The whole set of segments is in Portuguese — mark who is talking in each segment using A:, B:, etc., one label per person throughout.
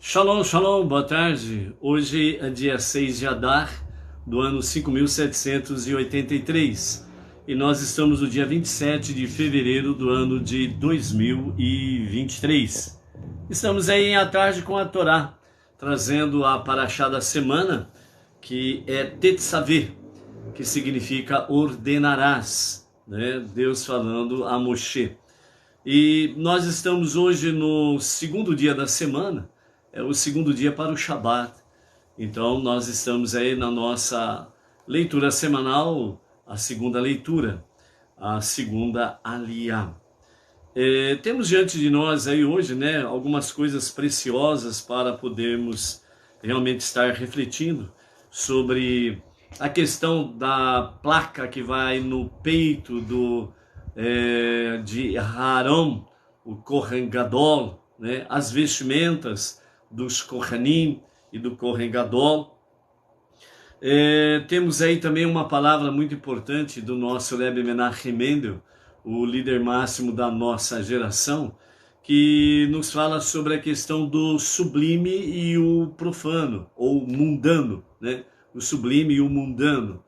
A: Shalom, shalom, boa tarde. Hoje é dia 6 de Adar, do ano 5783. E nós estamos no dia 27 de fevereiro do ano de 2023. Estamos aí em à tarde com a Torá, trazendo a paraxá da semana, que é Tetzaveh, que significa ordenarás, né? Deus falando a Moshe. E nós estamos hoje no segundo dia da semana, é o segundo dia para o Shabat. Então nós estamos aí na nossa leitura semanal, a segunda leitura, a segunda Aliyá. Temos diante de nós aí hoje, né, algumas coisas preciosas para podermos realmente estar refletindo sobre a questão da placa que vai no peito de Aaron, o Kohen Gadol, né, as vestimentas dos Kohanim e do Kohen Gadol. Temos aí também uma palavra muito importante do nosso Rebbe Menachem Mendel, o líder máximo da nossa geração, que nos fala sobre a questão do sublime e o profano, ou mundano, né? O sublime e o mundano.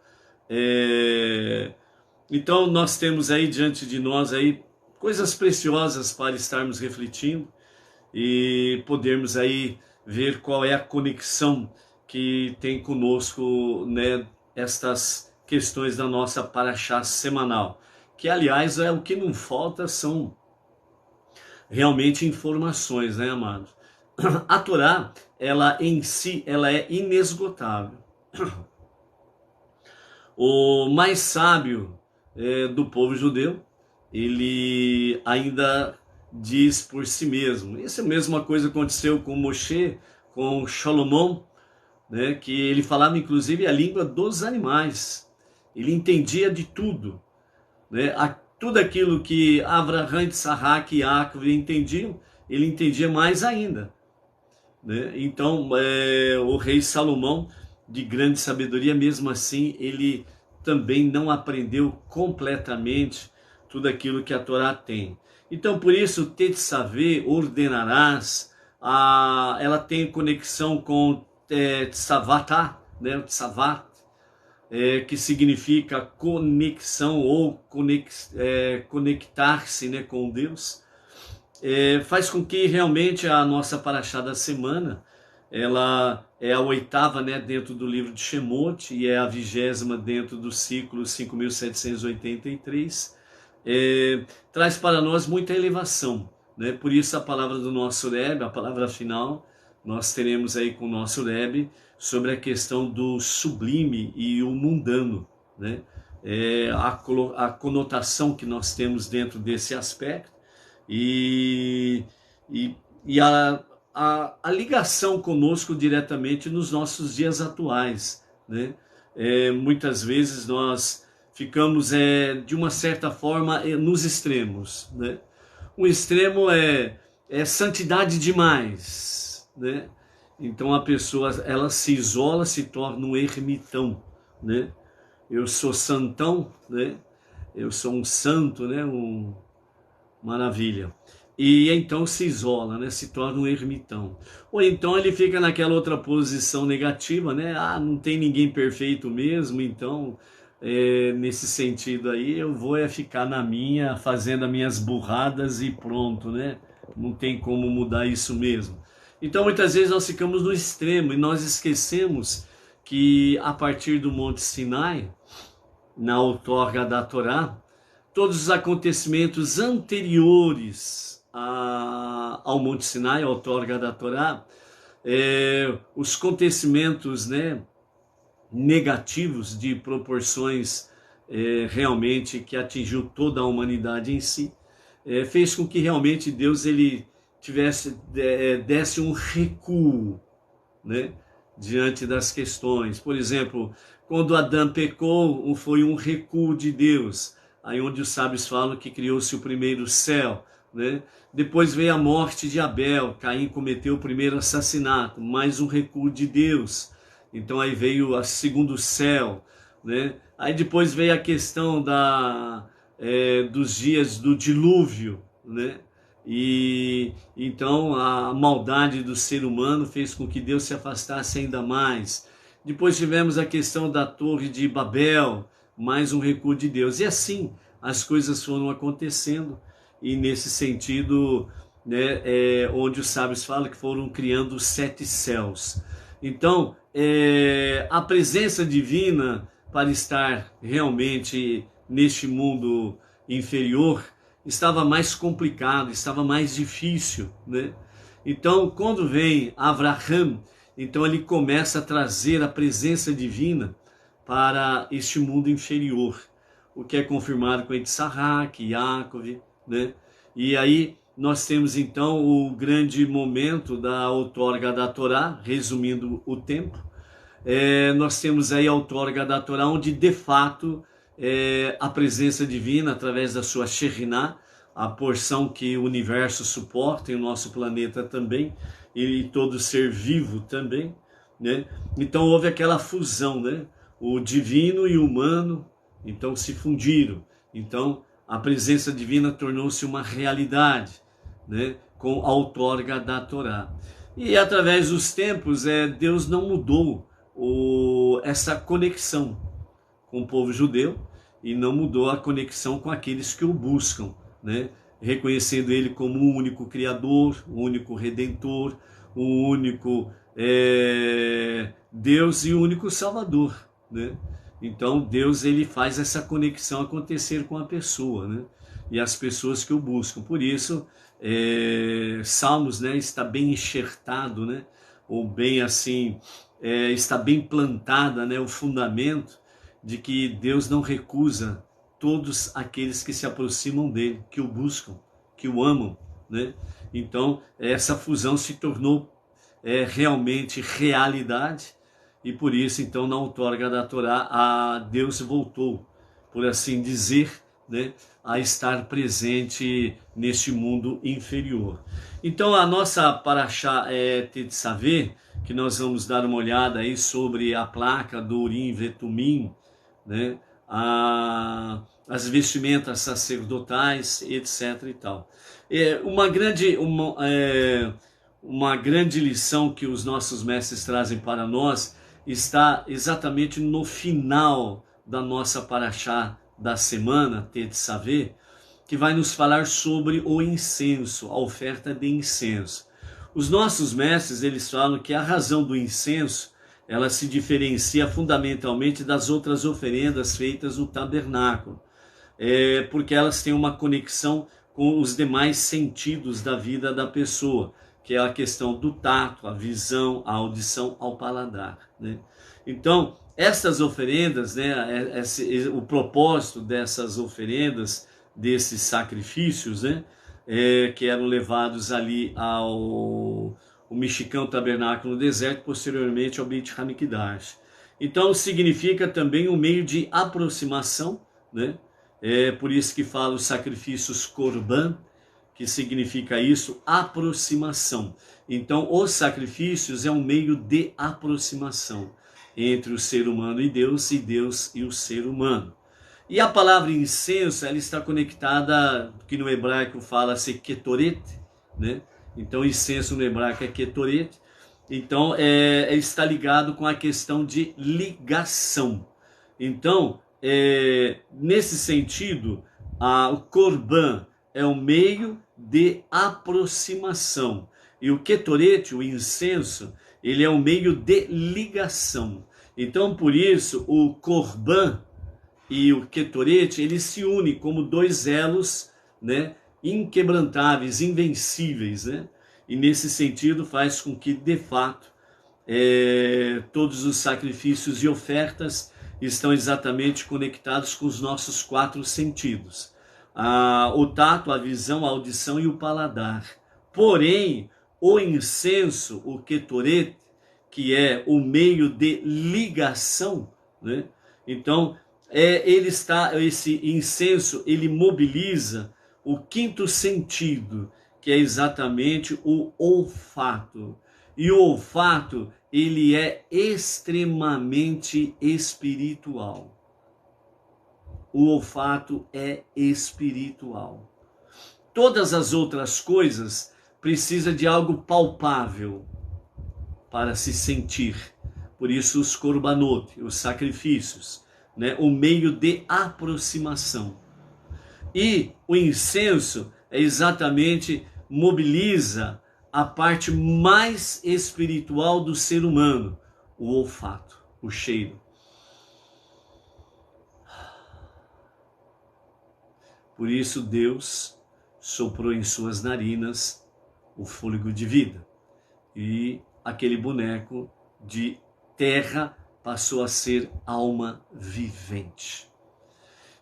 A: Então nós temos aí diante de nós aí coisas preciosas para estarmos refletindo e podermos aí ver qual é a conexão que tem conosco, né, estas questões da nossa paraxá semanal, que aliás é o que não falta, são realmente informações, né, amados? A Torá, ela em si, ela é inesgotável. O mais sábio do povo judeu, ele ainda diz por si mesmo. Essa mesma coisa aconteceu com Moshe, com Salomão, né, que ele falava inclusive a língua dos animais. Ele entendia de tudo, né? Tudo aquilo que Avraham, Isaac e Yaakov entendiam, ele entendia mais ainda, né? Então, o rei Salomão, de grande sabedoria, mesmo assim, ele também não aprendeu completamente tudo aquilo que a Torá tem. Então, por isso, Tetzaveh, ordenarás, ela tem conexão com Tzavatá, né? O Tzavat, que significa conexão ou conectar-se, né, com Deus. Faz com que realmente a nossa paraxá da semana, ela é a oitava, né, dentro do livro de Shemot, e é a 20ª dentro do ciclo 5783. Traz para nós muita elevação, né? Por isso a palavra do nosso Rebbe, a palavra final, nós teremos aí com o nosso Rebbe sobre a questão do sublime e o mundano, né? A conotação que nós temos dentro desse aspecto e a ligação conosco diretamente nos nossos dias atuais, né? Muitas vezes nós ficamos de uma certa forma nos extremos, né? Um extremo é santidade demais, né? Então a pessoa, ela se isola, se torna um ermitão, né? Eu sou santão, né? Eu sou um santo, né? Maravilha. E então se isola, né? Se torna um ermitão. Ou então ele fica naquela outra posição negativa, né? Não tem ninguém perfeito mesmo, então nesse sentido aí eu vou ficar na minha, fazendo as minhas burradas e pronto, né? Não tem como mudar isso mesmo. Então muitas vezes nós ficamos no extremo e nós esquecemos que a partir do Monte Sinai, na outorga da Torá, todos os acontecimentos anteriores ao Monte Sinai, a outorga da Torá, os acontecimentos, né, negativos de proporções realmente que atingiu toda a humanidade em si, fez com que realmente Deus ele desse um recuo, né, diante das questões. Por exemplo, quando Adão pecou, foi um recuo de Deus, aí onde os sábios falam que criou-se o primeiro céu, né? Depois veio a morte de Abel, Caim cometeu o primeiro assassinato, mais um recuo de Deus. Então aí veio o segundo céu, né? Aí depois veio a questão dos dias do dilúvio, né? E então a maldade do ser humano fez com que Deus se afastasse ainda mais. Depois tivemos a questão da Torre de Babel, mais um recuo de Deus. E assim as coisas foram acontecendo, e nesse sentido, né, onde os sábios falam que foram criando os 7 céus. Então, a presença divina, para estar realmente neste mundo inferior, estava mais complicado, estava mais difícil, né? Então, quando vem Abraham, então ele começa a trazer a presença divina para este mundo inferior, o que é confirmado com Isaac, Jacob, né? E aí nós temos então o grande momento da outorga da Torá, resumindo o tempo. Nós temos aí a outorga da Torá, onde de fato a presença divina, através da sua Shekhinah, a porção que o universo suporta, e o nosso planeta também, e todo ser vivo também, né? Então houve aquela fusão, né? O divino e o humano, então se fundiram. Então a presença divina tornou-se uma realidade, né? Com a outorga da Torá. E através dos tempos, Deus não mudou essa conexão com o povo judeu, e não mudou a conexão com aqueles que o buscam, né? Reconhecendo ele como o único Criador, o único Redentor, o único Deus e o único Salvador, né? Então Deus, ele faz essa conexão acontecer com a pessoa, né? E as pessoas que o buscam. Por isso, Salmos, né, está bem enxertado, né? Ou bem assim, está bem plantada, né, o fundamento de que Deus não recusa todos aqueles que se aproximam dele, que o buscam, que o amam, né? Então essa fusão se tornou realmente realidade, e por isso então na outorga da Torá a Deus voltou, por assim dizer, né, a estar presente neste mundo inferior. Então a nossa Parashá Tetzaveh, que nós vamos dar uma olhada aí sobre a placa do Urim e Tumim, né, as vestimentas sacerdotais, etc. e tal. Uma grande lição que os nossos mestres trazem para nós está exatamente no final da nossa Parashá da semana, Tetzaveh, que vai nos falar sobre o incenso, a oferta de incenso. Os nossos mestres, eles falam que a razão do incenso, ela se diferencia fundamentalmente das outras oferendas feitas no tabernáculo, porque elas têm uma conexão com os demais sentidos da vida da pessoa, que é a questão do tato, a visão, a audição, ao paladar, né? Então, essas oferendas, né, o propósito dessas oferendas, desses sacrifícios, né, que eram levados ali ao mexicano tabernáculo no deserto, posteriormente ao Beit Hamikdash. Então significa também um meio de aproximação, né? Por isso que fala os sacrifícios Korban, que significa isso, aproximação. Então os sacrifícios é um meio de aproximação entre o ser humano e Deus e o ser humano. E a palavra incenso, ela está conectada, que no hebraico fala-se ketoret, né? Então incenso no hebraico é ketoret. Então está ligado com a questão de ligação. Então, nesse sentido, o korban é um meio de aproximação. E o ketoret, o incenso, ele é um meio de ligação. Então, por isso, o korban e o ketoret, eles se unem como dois elos, né, inquebrantáveis, invencíveis, né? E nesse sentido faz com que, de fato, todos os sacrifícios e ofertas estão exatamente conectados com os nossos 4 sentidos. O tato, a visão, a audição e o paladar. Porém, o incenso, o ketoret, que é o meio de ligação, né? Então, esse incenso, ele mobiliza o 5º sentido, que é exatamente o olfato. E o olfato, ele é extremamente espiritual. O olfato é espiritual. Todas as outras coisas precisam de algo palpável para se sentir. Por isso os korbanot, os sacrifícios, né? O meio de aproximação. E o incenso é exatamente, mobiliza a parte mais espiritual do ser humano, o olfato, o cheiro. Por isso Deus soprou em suas narinas o fôlego de vida. E aquele boneco de terra passou a ser alma vivente.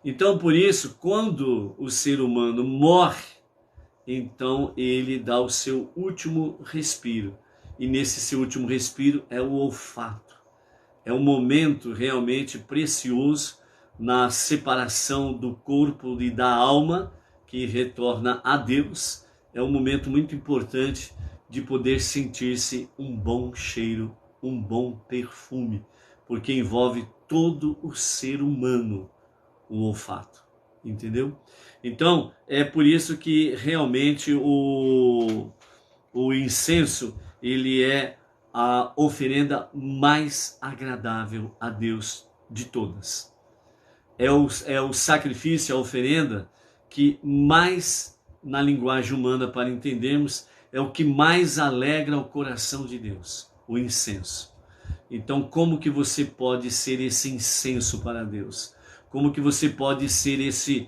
A: Então, por isso, quando o ser humano morre, então ele dá o seu último respiro. E nesse seu último respiro é o olfato. É um momento realmente precioso na separação do corpo e da alma, que retorna a Deus. É um momento muito importante de poder sentir-se um bom cheiro, um bom perfume, porque envolve todo o ser humano, o olfato, entendeu? Então, é por isso que realmente o incenso, ele é a oferenda mais agradável a Deus de todas. É o sacrifício, a oferenda que mais, na linguagem humana para entendermos, é o que mais alegra o coração de Deus, o incenso. Então, como que você pode ser esse incenso para Deus? Como que você pode ser esse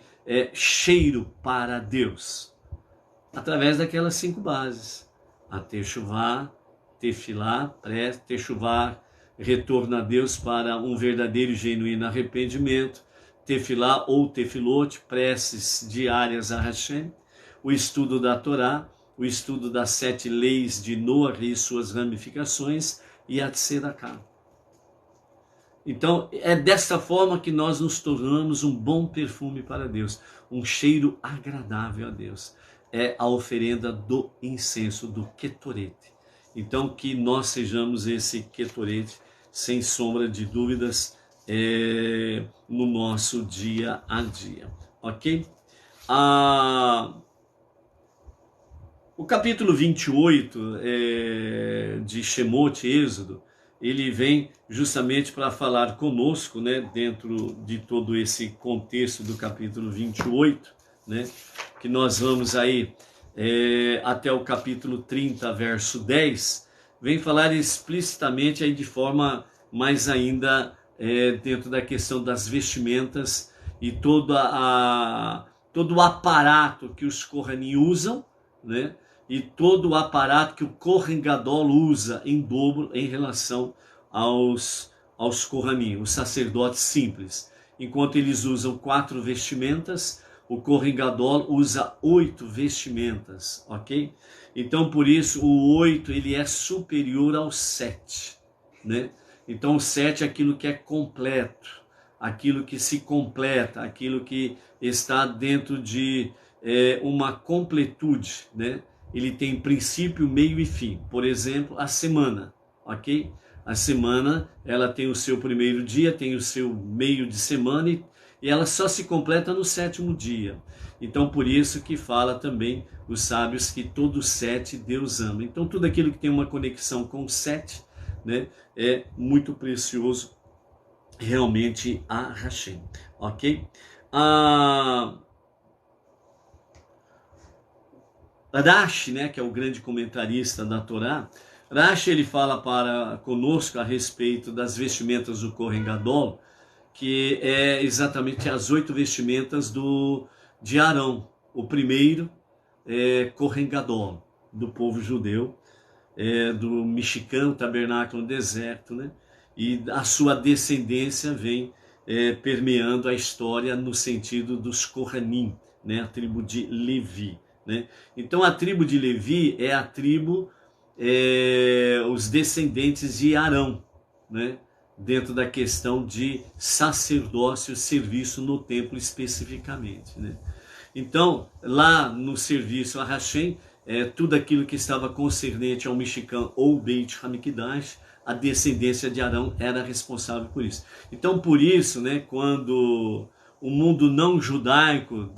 A: cheiro para Deus? Através daquelas 5 bases. A techuvá, tefilá, techuvá, retorno a Deus para um verdadeiro e genuíno arrependimento. Tefilá ou tefilot, preces diárias a Hashem. O estudo da Torá, o estudo das 7 leis de Noah e suas ramificações, e a tzedakah. Então, é desta forma que nós nos tornamos um bom perfume para Deus, um cheiro agradável a Deus. É a oferenda do incenso, do ketorete. Então, que nós sejamos esse ketorete, sem sombra de dúvidas, no nosso dia a dia, ok? O capítulo 28 de Shemot, Êxodo, ele vem justamente para falar conosco, né, dentro de todo esse contexto do capítulo 28, né, que nós vamos aí até o capítulo 30, verso 10, vem falar explicitamente aí de forma mais ainda dentro da questão das vestimentas e todo o aparato que os Kohanim usam, né? E todo o aparato que o Kohen Gadol usa em dobro em relação aos Kohanim, os sacerdotes simples. Enquanto eles usam 4 vestimentas, o Kohen Gadol usa 8 vestimentas, ok? Então, por isso, o 8 ele é superior ao 7, né? Então, o 7 é aquilo que é completo, aquilo que se completa, aquilo que está dentro de uma completude, né? Ele tem princípio, meio e fim. Por exemplo, a semana, ok? A semana, ela tem o seu primeiro dia, tem o seu meio de semana e ela só se completa no 7º dia. Então, por isso que fala também os sábios que todo 7 Deus ama. Então, tudo aquilo que tem uma conexão com o 7, né, é muito precioso realmente a Hashem, ok? Rashi, né, que é o grande comentarista da Torá, Rashi ele fala para conosco a respeito das vestimentas do Kohen Gadol, que é exatamente as 8 vestimentas de Arão. O primeiro é Kohen Gadol, do povo judeu, do Mishkan, tabernáculo no deserto, né? E a sua descendência vem permeando a história no sentido dos Kohanim, né? A tribo de Levi, né? Então a tribo de Levi é a tribo, os descendentes de Arão, né? Dentro da questão de sacerdócio, serviço no templo especificamente, né? Então, lá no serviço a Hashem, tudo aquilo que estava concernente ao Mishkan ou Beit Hamikdash, a descendência de Arão era responsável por isso. Então, por isso, né, quando o mundo não judaico,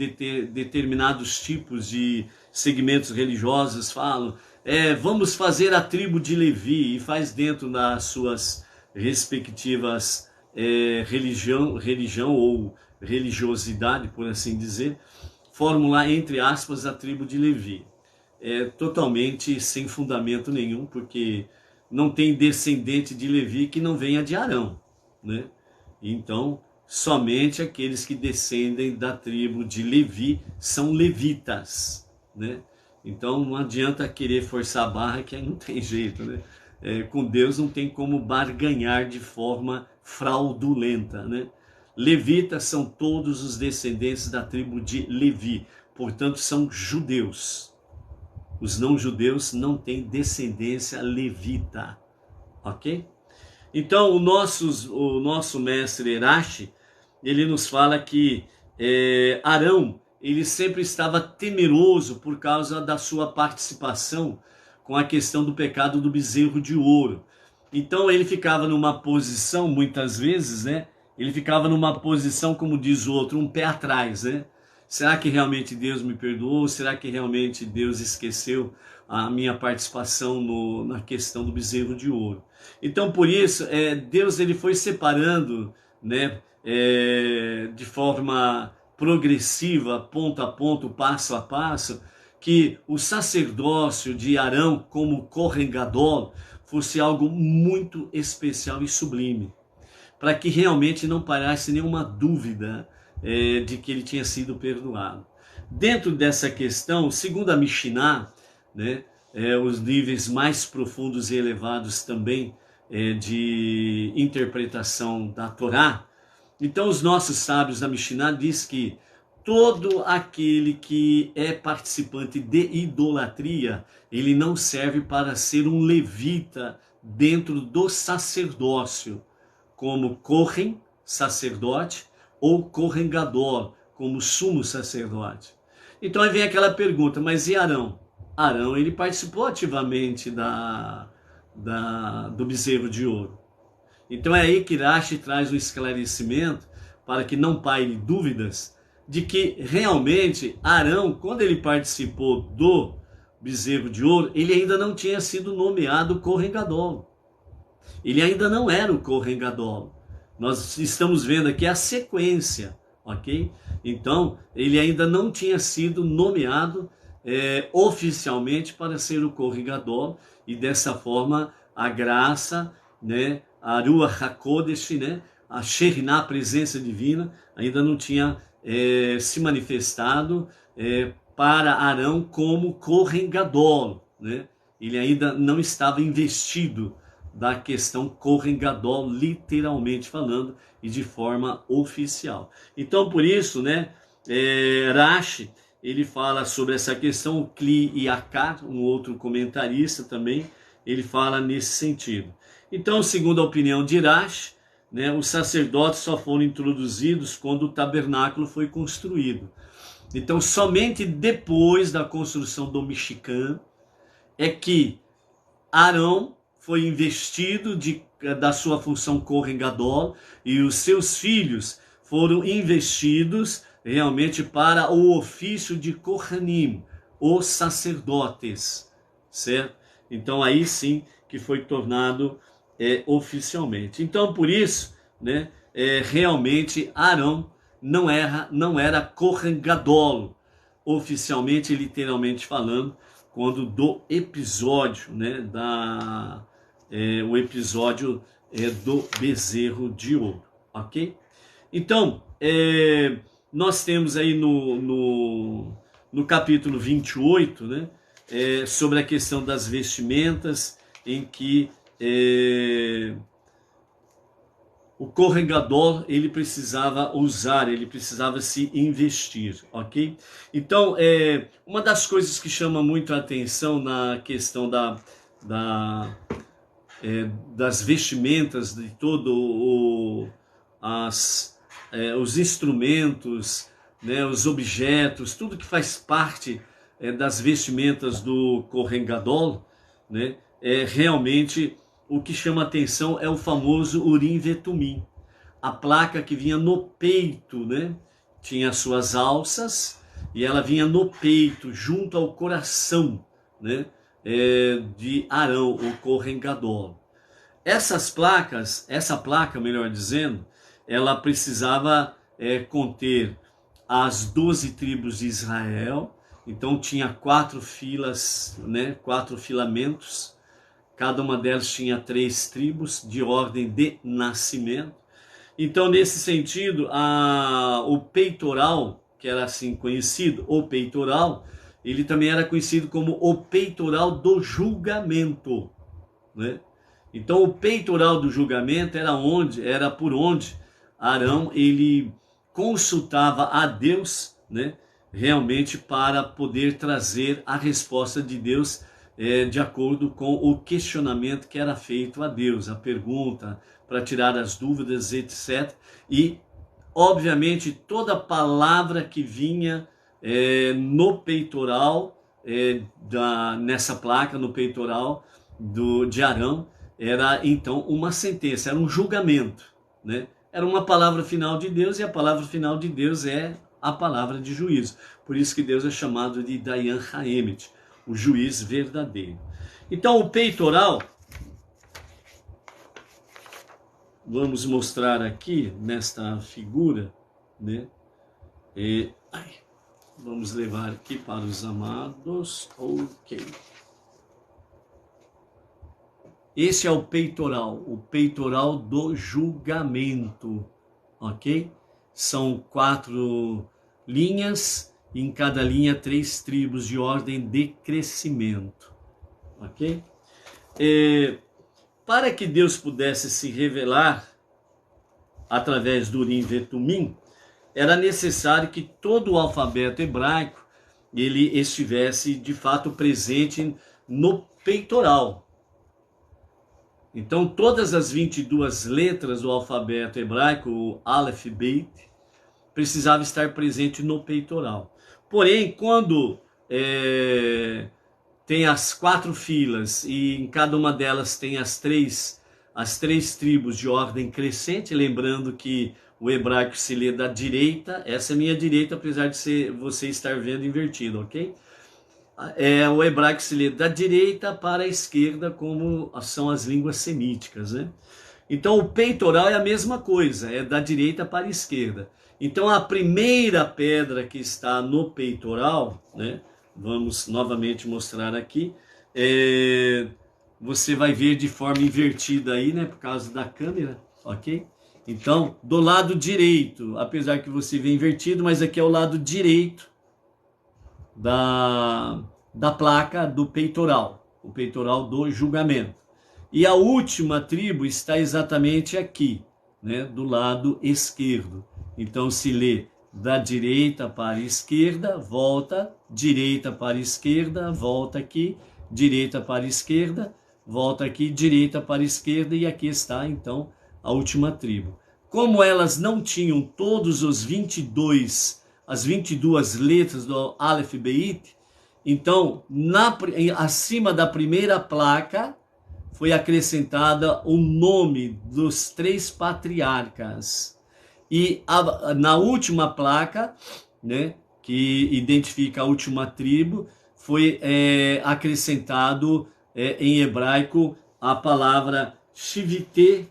A: determinados tipos de segmentos religiosos falam, vamos fazer a tribo de Levi, e faz dentro das suas respectivas religião ou religiosidade, por assim dizer, formular entre aspas a tribo de Levi. É totalmente sem fundamento nenhum, porque não tem descendente de Levi que não venha de Arão, né? Então, somente aqueles que descendem da tribo de Levi são levitas, né? Então, não adianta querer forçar a barra, que aí não tem jeito, né? Com Deus não tem como barganhar de forma fraudulenta, né? Levitas são todos os descendentes da tribo de Levi, portanto são judeus. Os não-judeus não têm descendência levita, ok? Então o nosso mestre Rashi, ele nos fala que Arão, ele sempre estava temeroso por causa da sua participação com a questão do pecado do bezerro de ouro. Então ele ficava numa posição, muitas vezes, né? Ele ficava numa posição, como diz o outro, um pé atrás, né? Será que realmente Deus me perdoou? Será que realmente Deus esqueceu a minha participação na questão do bezerro de ouro? Então, por isso, Deus ele foi separando, né, de forma progressiva, ponto a ponto, passo a passo, que o sacerdócio de Arão como Kohen Gadol fosse algo muito especial e sublime, para que realmente não parasse nenhuma dúvida de que ele tinha sido perdoado. Dentro dessa questão, segundo a Mishnah, né, os níveis mais profundos e elevados também de interpretação da Torá, então os nossos sábios da Mishnah diz que todo aquele que é participante de idolatria, ele não serve para ser um levita dentro do sacerdócio, como Kohen, sacerdote, ou Kohen Gadol, como sumo sacerdote. Então aí vem aquela pergunta, mas e Arão? Arão, ele participou ativamente do bezerro de ouro. Então é aí que Rashi traz um esclarecimento para que não paire dúvidas de que realmente Arão, quando ele participou do bezerro de ouro, ele ainda não tinha sido nomeado Kohen Gadol. Ele ainda não era o Kohen Gadol. Nós estamos vendo aqui a sequência, ok? Então, ele ainda não tinha sido nomeado oficialmente para ser o Kohen Gadol, e dessa forma a graça, né, a Ruach HaKodesh, né, a Shekhinah, a presença divina, ainda não tinha se manifestado para Arão como Kohen Gadol, né? Ele ainda não estava investido da questão Kohen Gadol, literalmente falando, e de forma oficial. Então, por isso, né, Rashi, ele fala sobre essa questão, o Kli Yakar, um outro comentarista também, ele fala nesse sentido. Então, segundo a opinião de Rashi, né, os sacerdotes só foram introduzidos quando o tabernáculo foi construído. Então, somente depois da construção do Mishkan é que Arão foi investido da sua função Kohen Gadol, e os seus filhos foram investidos realmente para o ofício de Kohanim, os sacerdotes, certo? Então aí sim que foi tornado oficialmente. Então por isso, né, realmente Arão não era Kohen Gadol, oficialmente, literalmente falando, quando do episódio, né, o episódio do bezerro de ouro, ok? Então, nós temos aí no capítulo 28, né, sobre a questão das vestimentas, em que o Kohen Gadol, ele precisava usar, ele precisava se investir, ok? Então, uma das coisas que chama muito a atenção na questão das vestimentas, de todo os instrumentos, né, os objetos, tudo que faz parte das vestimentas do Kohen Gadol, né, realmente o que chama atenção é o famoso Urim Vetumim, a placa que vinha no peito, né, tinha suas alças e ela vinha no peito, junto ao coração, né, de Arão, o Kohen Gadol. Essa placa, melhor dizendo, ela precisava conter as 12 tribos de Israel. Então tinha 4 filas, né, 4 filamentos. Cada uma delas tinha 3 tribos de ordem de nascimento. Então, nesse sentido, o peitoral, que era assim conhecido, o peitoral, ele também era conhecido como o peitoral do julgamento, né? Então, o peitoral do julgamento era por onde Arão ele consultava a Deus, né, realmente para poder trazer a resposta de Deus de acordo com o questionamento que era feito a Deus, a pergunta, para tirar as dúvidas, etc. E, obviamente, toda palavra que vinha no peitoral, nessa placa, no peitoral de Arão, era então uma sentença, era um julgamento, né? Era uma palavra final de Deus, e a palavra final de Deus é a palavra de juízo. Por isso que Deus é chamado de Dayan Haemet, o juiz verdadeiro. Então, o peitoral, vamos mostrar aqui nesta figura, né? Vamos levar aqui para os amados. Ok. Esse é o peitoral do julgamento, ok? São 4 linhas, e em cada linha 3 tribos de ordem de crescimento, ok? Para que Deus pudesse se revelar através do Urim e Tumim, era necessário que todo o alfabeto hebraico ele estivesse de fato presente no peitoral. Então, todas as 22 letras do alfabeto hebraico, o Aleph Beit, precisava estar presente no peitoral. Porém, quando tem as 4 filas e em cada uma delas tem as três tribos de ordem crescente, lembrando que o hebraico se lê da direita, essa é minha direita, apesar de você estar vendo invertido, ok? O hebraico se lê da direita para a esquerda, como são as línguas semíticas, né? Então o peitoral é a mesma coisa, é da direita para a esquerda. Então a primeira pedra que está no peitoral, né? Vamos novamente mostrar aqui, você vai ver de forma invertida aí, né? Por causa da câmera, ok? Então, do lado direito, apesar que você vê invertido, mas aqui é o lado direito da placa do peitoral, o peitoral do julgamento. E a última tribo está exatamente aqui, né, do lado esquerdo. Então se lê da direita para a esquerda, volta, direita para a esquerda, volta aqui, direita para a esquerda, volta aqui, direita para a esquerda, e aqui está então a última tribo. Como elas não tinham todos os 22 letras do Aleph Beit, então, acima da primeira placa, foi acrescentada o nome dos 3 patriarcas. E na última placa, né, que identifica a última tribo, foi acrescentado em hebraico a palavra Shivite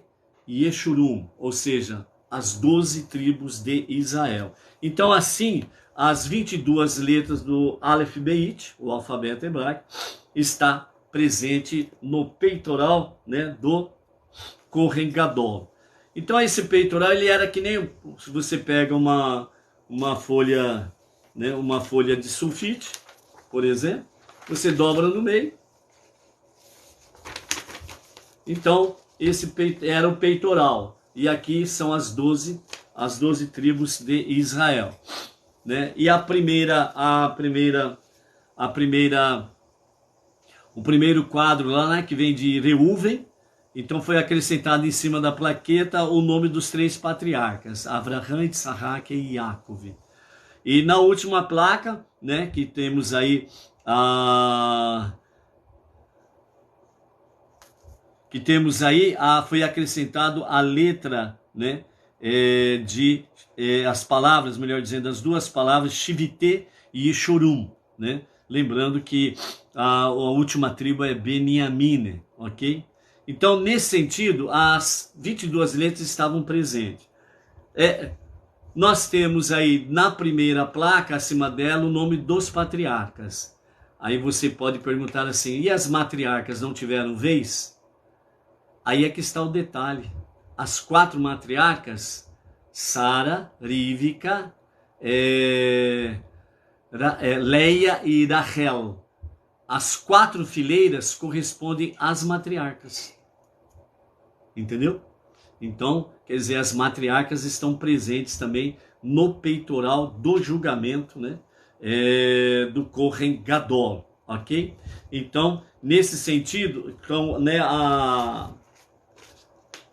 A: Yeshurum, ou seja, as 12 tribos de Israel. Então, assim, as 22 letras do Aleph Beit, o alfabeto hebraico, está presente no peitoral, né, do Kohen Gadol. Então, esse peitoral, ele era que nem, se você pega uma folha, né, uma folha de sulfite, por exemplo, você dobra no meio. Então, esse era o peitoral. E aqui são as 12 tribos de Israel, né? E o primeiro quadro lá, né, que vem de Reuven, então foi acrescentado em cima da plaqueta o nome dos 3 patriarcas, Avraham, Issaque e Yaakov. E na última placa, né, que temos aí foi acrescentado a letra, né, as palavras, melhor dizendo, as duas palavras Shivite e Yeshurun, né? Lembrando que a última tribo é Beniamine, ok? Então, nesse sentido, as 22 letras estavam presentes. Nós temos aí na primeira placa, acima dela, o nome dos patriarcas. Aí você pode perguntar assim, e as matriarcas não tiveram vez? Aí é que está o detalhe. As 4 matriarcas, Sara, Rivka, Leia e Rachel, as 4 fileiras correspondem às matriarcas. Entendeu? Então, quer dizer, as matriarcas estão presentes também no peitoral do julgamento, né? Do Kohen Gadol, ok? Então, nesse sentido, então, né,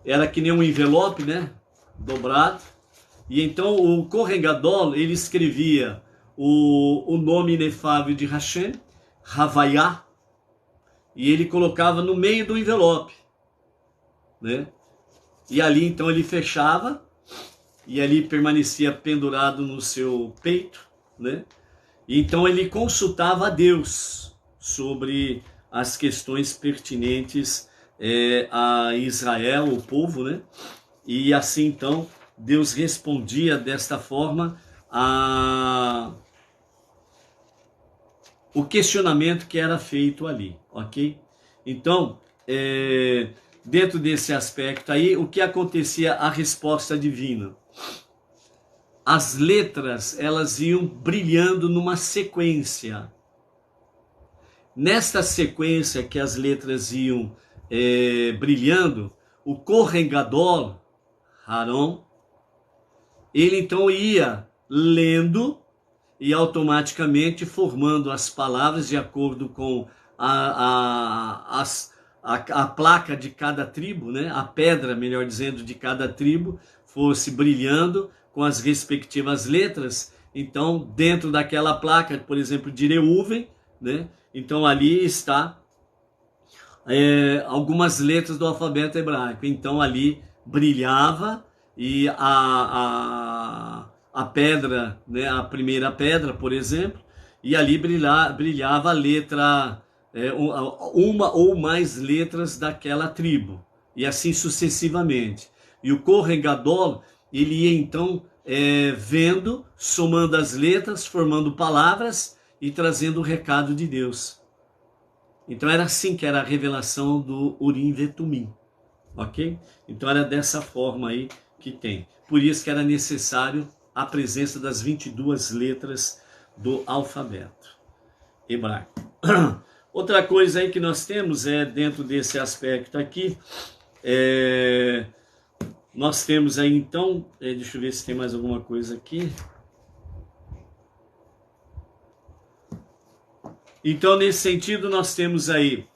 A: era que nem um envelope, né? Dobrado. E então o Kohen Gadol, ele escrevia o nome inefável de Hashem, Havaiá, e ele colocava no meio do envelope, né? E ali então ele fechava, e ali permanecia pendurado no seu peito, né? E então ele consultava a Deus sobre as questões pertinentes a Israel, o povo, né? E assim então Deus respondia desta forma o questionamento que era feito ali, ok? Então, dentro desse aspecto aí, o que acontecia? A resposta divina. As letras, elas iam brilhando numa sequência. Nesta sequência que as letras iam brilhando, o Kohen Gadol, Haron, ele então ia lendo e automaticamente formando as palavras de acordo com a placa de cada tribo, né? A pedra, melhor dizendo, de cada tribo fosse brilhando com as respectivas letras. Então, dentro daquela placa, por exemplo, de Reuven, né? Então ali está algumas letras do alfabeto hebraico. Então ali brilhava e a pedra, né, a primeira pedra, por exemplo, e ali brilhava a letra, uma ou mais letras daquela tribo, e assim sucessivamente. E o Kohen Gadol, ele ia então vendo, somando as letras, formando palavras e trazendo o recado de Deus. Então era assim que era a revelação do Urim Vetumim, ok? Então era dessa forma aí que tem. Por isso que era necessário a presença das 22 letras do alfabeto hebraico. Outra coisa aí que nós temos dentro desse aspecto aqui, nós temos aí então, deixa eu ver se tem mais alguma coisa aqui. Então, nesse sentido, nós temos aí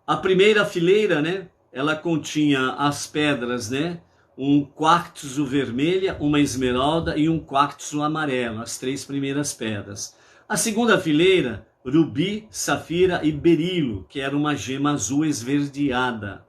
A: a primeira fileira, né? Ela continha as pedras, né? Um quartzo vermelha, uma esmeralda e um quartzo amarelo, as 3 primeiras pedras. A segunda fileira, rubi, safira e berilo, que era uma gema azul esverdeada.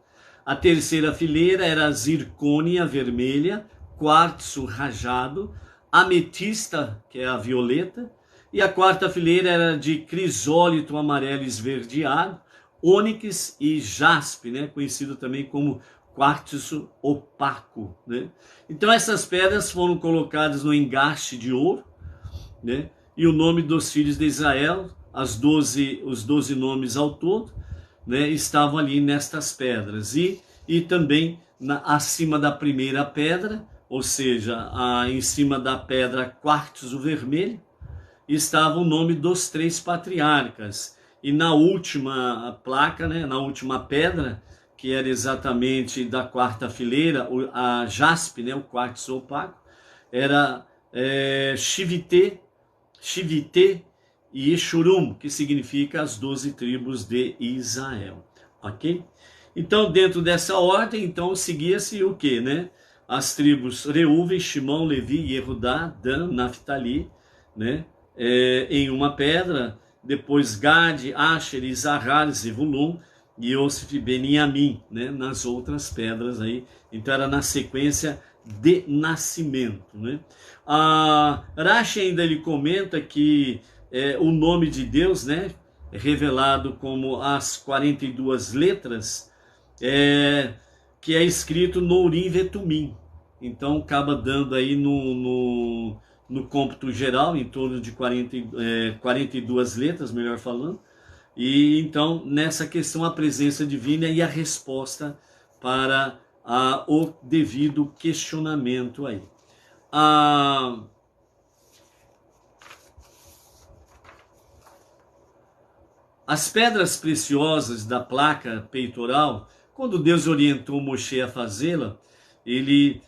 A: A terceira fileira era zircônia vermelha, quartzo rajado, ametista, que é a violeta, e a quarta fileira era de crisólito amarelo esverdeado, ônix e jaspe, né? Conhecido também como quartzo opaco, né? Então essas pedras foram colocadas no engaste de ouro, né? E o nome dos filhos de Israel, os 12 nomes ao todo, né? Estavam ali nestas pedras. E também acima da primeira pedra, ou seja, em cima da pedra quartzo vermelho, estava o nome dos 3 patriarcas. E na última placa, né, na última pedra, que era exatamente da quarta fileira, a jaspe, né, o quartzo opaco, era Shivite e Yeshurun, que significa as 12 tribos de Israel. Ok? Então, dentro dessa ordem, então seguia-se o quê, né? As tribos Reuven, Shimon, Levi, Yehudá, Dan, Naftali, né? Em uma pedra, depois Gad, Asher, Isahar, Zevulun, Yosef, Beniamim, né, nas outras pedras aí. Então era na sequência de nascimento, né? Rashi ainda ele comenta que o nome de Deus, né, revelado como as 42 letras, que é escrito no Urim Vetumim. Então acaba dando aí no cômputo geral, em torno de 42 letras, melhor falando. E então, nessa questão, a presença divina e a resposta para o devido questionamento aí. As pedras preciosas da placa peitoral, quando Deus orientou Moshe a fazê-la, ele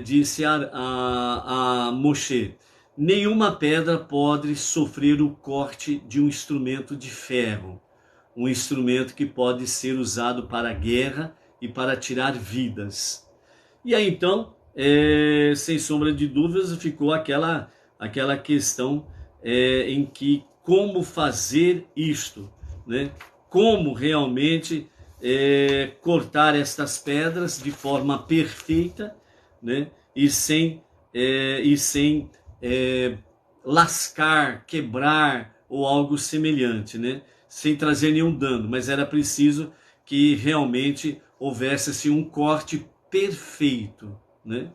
A: disse a Moshe: nenhuma pedra pode sofrer o corte de um instrumento de ferro, um instrumento que pode ser usado para a guerra e para tirar vidas. E aí então, sem sombra de dúvidas, ficou aquela questão em que como fazer isto, né? Como realmente cortar estas pedras de forma perfeita, né? E sem lascar, quebrar ou algo semelhante, né? Sem trazer nenhum dano, mas era preciso que realmente houvesse assim, um corte perfeito, né?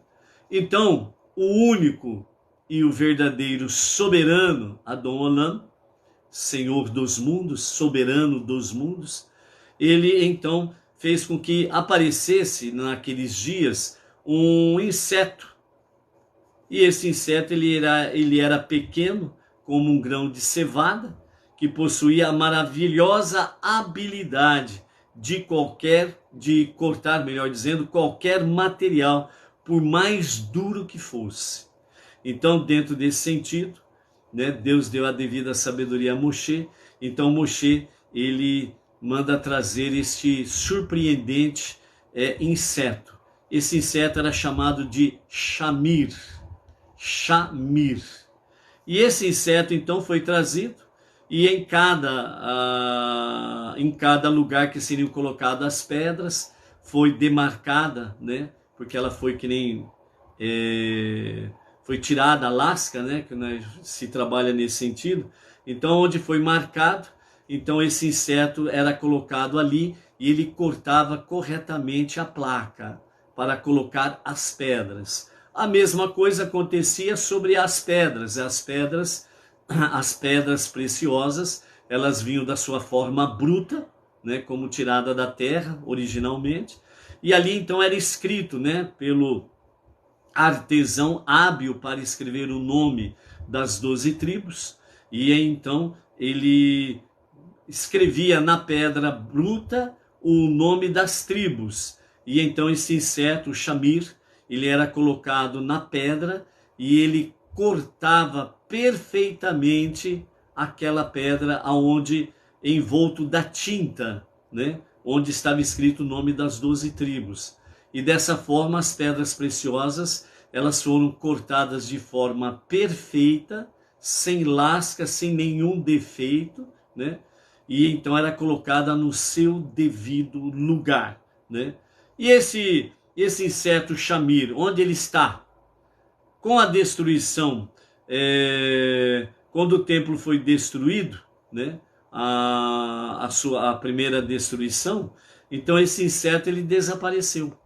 A: Então, o único e o verdadeiro soberano Adon Olam, Senhor dos mundos, soberano dos mundos, ele então fez com que aparecesse naqueles dias um inseto. E esse inseto ele era pequeno, como um grão de cevada, que possuía a maravilhosa habilidade de cortar, melhor dizendo, qualquer material, por mais duro que fosse. Então, dentro desse sentido, né, Deus deu a devida sabedoria a Moshe. Então Moshe, ele manda trazer este surpreendente inseto. Esse inseto era chamado de Shamir. Shamir. E esse inseto então foi trazido, e em cada lugar que seriam colocadas as pedras, foi demarcada, né? Porque ela foi que nem foi tirada a lasca, né? Que se trabalha nesse sentido. Então, onde foi marcado, então esse inseto era colocado ali e ele cortava corretamente a placa para colocar as pedras. A mesma coisa acontecia sobre as pedras. As pedras preciosas, elas vinham da sua forma bruta, né, como tirada da terra originalmente. E ali então era escrito, né, pelo artesão hábil para escrever o nome das 12 tribos. E então ele escrevia na pedra bruta o nome das tribos. E então esse inseto, o Shamir, ele era colocado na pedra e ele cortava perfeitamente aquela pedra aonde envolto da tinta, né, onde estava escrito o nome das 12 tribos. E dessa forma as pedras preciosas, elas foram cortadas de forma perfeita, sem lasca, sem nenhum defeito, né? E então era colocada no seu devido lugar, né? E esse inseto Shamir, onde ele está? Com a destruição, quando o templo foi destruído, né? A primeira destruição, então esse inseto ele desapareceu.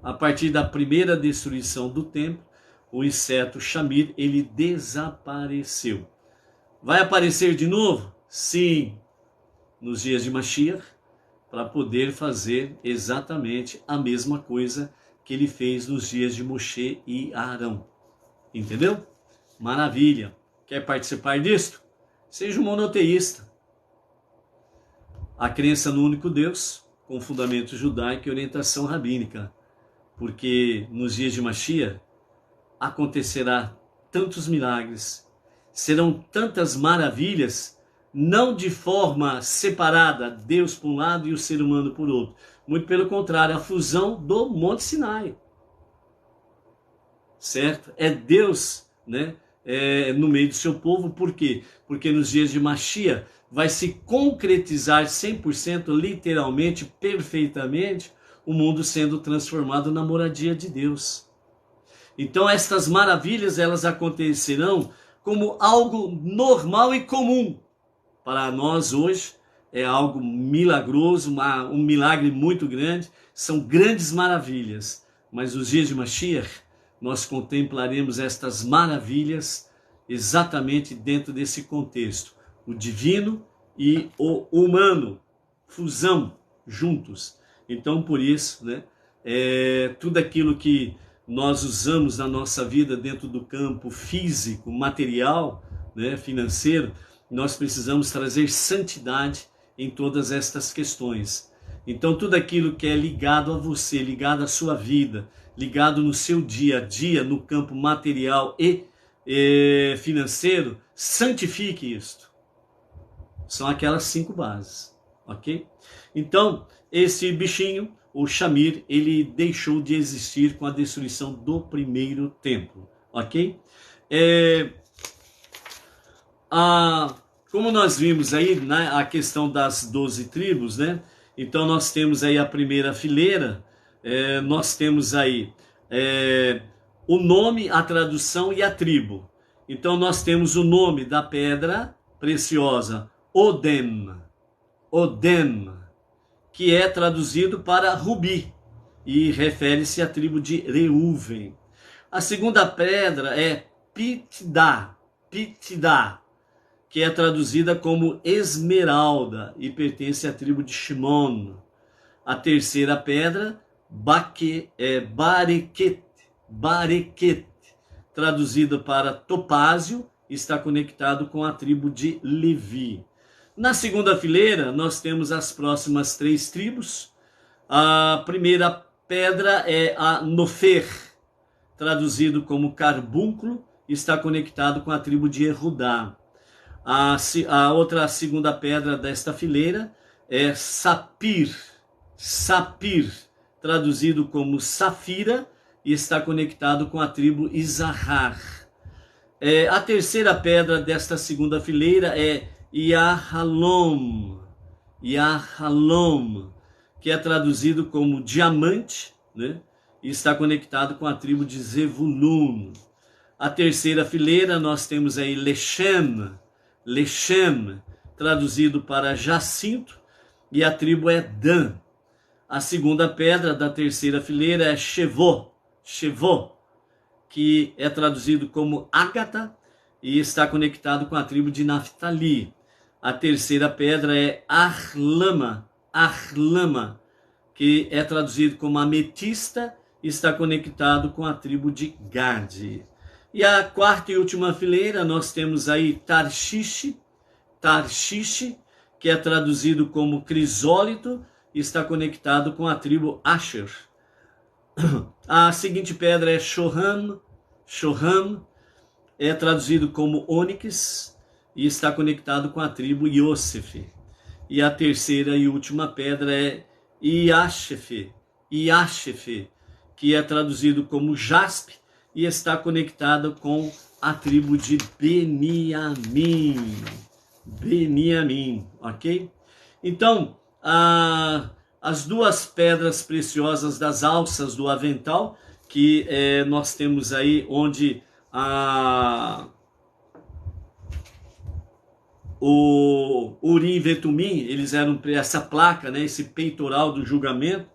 A: A partir da primeira destruição do templo, o inseto Shamir ele desapareceu. Vai aparecer de novo? Sim, nos dias de Mashiach, para poder fazer exatamente a mesma coisa que ele fez nos dias de Moshe e Arão. Entendeu? Maravilha. Quer participar disto? Seja um monoteísta. A crença no único Deus, com fundamento judaico e orientação rabínica. Porque nos dias de Mashiach acontecerá tantos milagres, serão tantas maravilhas, não de forma separada, Deus por um lado e o ser humano por outro. Muito pelo contrário, a fusão do Monte Sinai. Certo? É Deus, né, no meio do seu povo. Por quê? Porque nos dias de Mashiach vai se concretizar 100%, literalmente, perfeitamente, o mundo sendo transformado na moradia de Deus. Então estas maravilhas, elas acontecerão como algo normal e comum. Para nós hoje é algo milagroso, um milagre muito grande, são grandes maravilhas. Mas nos dias de Mashiach, nós contemplaremos estas maravilhas exatamente dentro desse contexto. O divino e o humano, fusão, juntos. Então, por isso, né, tudo aquilo que nós usamos na nossa vida dentro do campo físico, material, né, financeiro, nós precisamos trazer santidade em todas estas questões. Então, tudo aquilo que é ligado a você, ligado à sua vida, ligado no seu dia a dia, no campo material e financeiro, santifique isto. São aquelas 5 bases, ok? Então, esse bichinho, o Shamir, ele deixou de existir com a destruição do primeiro templo, ok? Como nós vimos aí, né, a questão das 12 tribos, né? Então nós temos aí a primeira fileira, nós temos aí o nome, a tradução e a tribo. Então nós temos o nome da pedra preciosa, Odem, que é traduzido para rubi e refere-se à tribo de Reuven. A segunda pedra é Pitidá, que é traduzida como esmeralda e pertence à tribo de Shimon. A terceira pedra, Barequet, traduzida para topázio, está conectado com a tribo de Levi. Na segunda fileira, nós temos as próximas 3 tribos. A primeira pedra é a Nofer, traduzido como carbúnculo, está conectado com a tribo de Erudá. A outra segunda pedra desta fileira é Sapir, traduzido como Safira, e está conectado com a tribo Isahar. A terceira pedra desta segunda fileira é Yahalom, que é traduzido como diamante, né? E está conectado com a tribo de Zevulun. A terceira fileira nós temos aí Lechem, traduzido para jacinto, e a tribo é Dan. A segunda pedra da terceira fileira é Shevó, que é traduzido como ágata e está conectado com a tribo de Naftali. A terceira pedra é Arlama, que é traduzido como ametista e está conectado com a tribo de Gad. E a quarta e última fileira nós temos aí Tarshish, que é traduzido como crisólito e está conectado com a tribo Asher. A seguinte pedra é Shoham, é traduzido como ônix e está conectado com a tribo Yosef. E a terceira e última pedra é Iashef, que é traduzido como jaspe e está conectado com a tribo de Beniamim, ok? Então, as 2 pedras preciosas das alças do avental, que nós temos aí onde o Urim e Vetumim, eles eram, essa placa, né, esse peitoral do julgamento,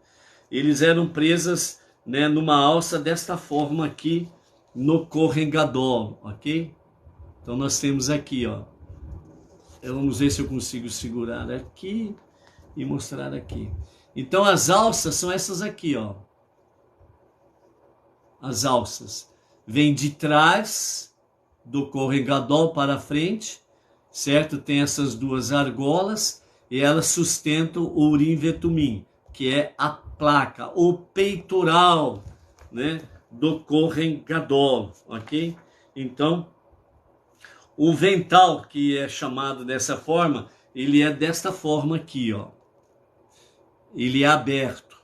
A: eles eram presas, né, numa alça desta forma aqui no Kohen Gadol, ok? Então nós temos aqui, ó, vamos ver se eu consigo segurar aqui e mostrar aqui. Então as alças são essas aqui, ó. As alças vêm de trás do Kohen Gadol para frente, certo? Tem essas 2 argolas e elas sustentam o Urim Vetumim, que é a placa, o peitoral, né, do Kohen Gadol, ok? Então, o vental, que é chamado dessa forma, ele é desta forma aqui, ó. Ele é aberto.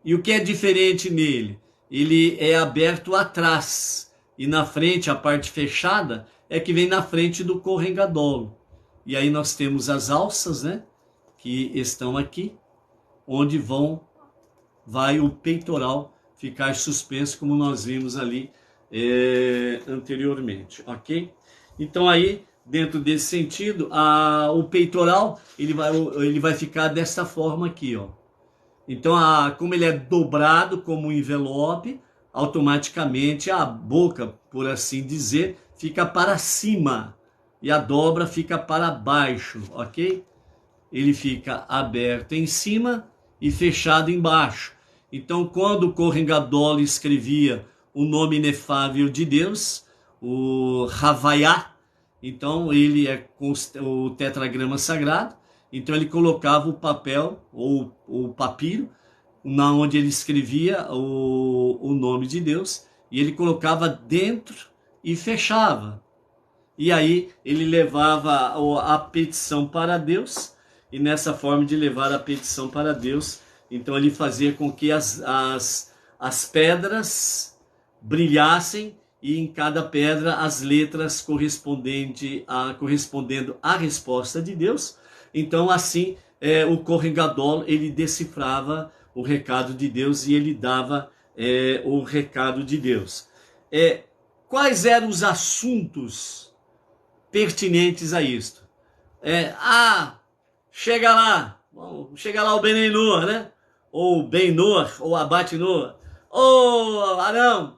A: E o que é diferente nele? Ele é aberto atrás e na frente, a parte fechada, é que vem na frente do Kohen Gadol. E aí nós temos as alças, né, que estão aqui, onde vai o peitoral ficar suspenso, como nós vimos ali anteriormente, ok? Então aí, dentro desse sentido, o peitoral ele vai ficar dessa forma aqui, ó. Então, como ele é dobrado como um envelope, automaticamente a boca, por assim dizer, fica para cima e a dobra fica para baixo, ok? Ele fica aberto em cima e fechado embaixo. Então, quando o Kohen Gadol escrevia o nome inefável de Deus, o Havaiá, então ele é com o tetragrama sagrado, então ele colocava o papel ou o papiro, na onde ele escrevia o nome de Deus, e ele colocava dentro e fechava. E aí ele levava a petição para Deus, e nessa forma de levar a petição para Deus, então ele fazia com que as pedras brilhassem, e em cada pedra as letras correspondendo à resposta de Deus. Então assim o Kohen Gadol ele decifrava o recado de Deus e ele dava o recado de Deus. Quais eram os assuntos pertinentes a isto? Chega lá o Benei Noah, né? Ou Ben Noah, ou Abate Noah. Arão,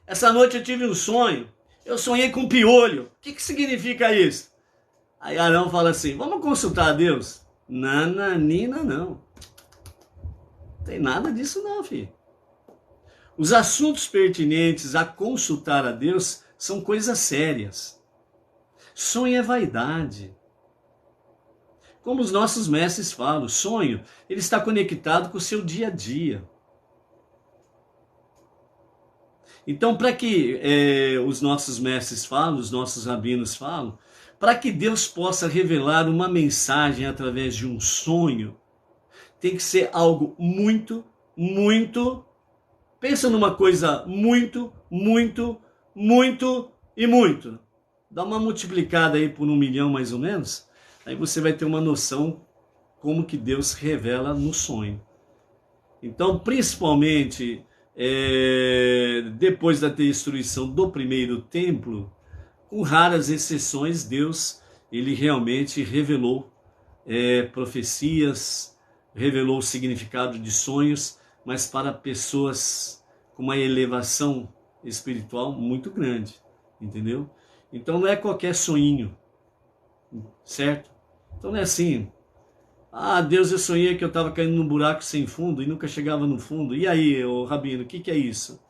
A: essa noite eu tive um sonho. Eu sonhei com piolho. O que significa isso? Aí Arão fala assim, vamos consultar a Deus? Nananina, não. Não tem nada disso não, filho. Os assuntos pertinentes a consultar a Deus são coisas sérias. Sonho é vaidade. Como os nossos mestres falam, sonho, ele está conectado com o seu dia a dia. Então, para que os nossos mestres falam, os nossos rabinos falam, para que Deus possa revelar uma mensagem através de um sonho, tem que ser algo muito, muito... Pensa numa coisa muito, muito, muito e muito. Dá uma multiplicada aí por 1 milhão mais ou menos. Aí você vai ter uma noção como que Deus revela no sonho. Então, principalmente depois da destruição do primeiro templo, com raras exceções, Deus ele realmente revelou profecias, revelou o significado de sonhos, mas para pessoas com uma elevação espiritual muito grande, entendeu? Então não é qualquer sonhinho, certo? Então não é assim, Deus, eu sonhei que eu estava caindo num buraco sem fundo e nunca chegava no fundo. E aí, Rabino, o que é isso?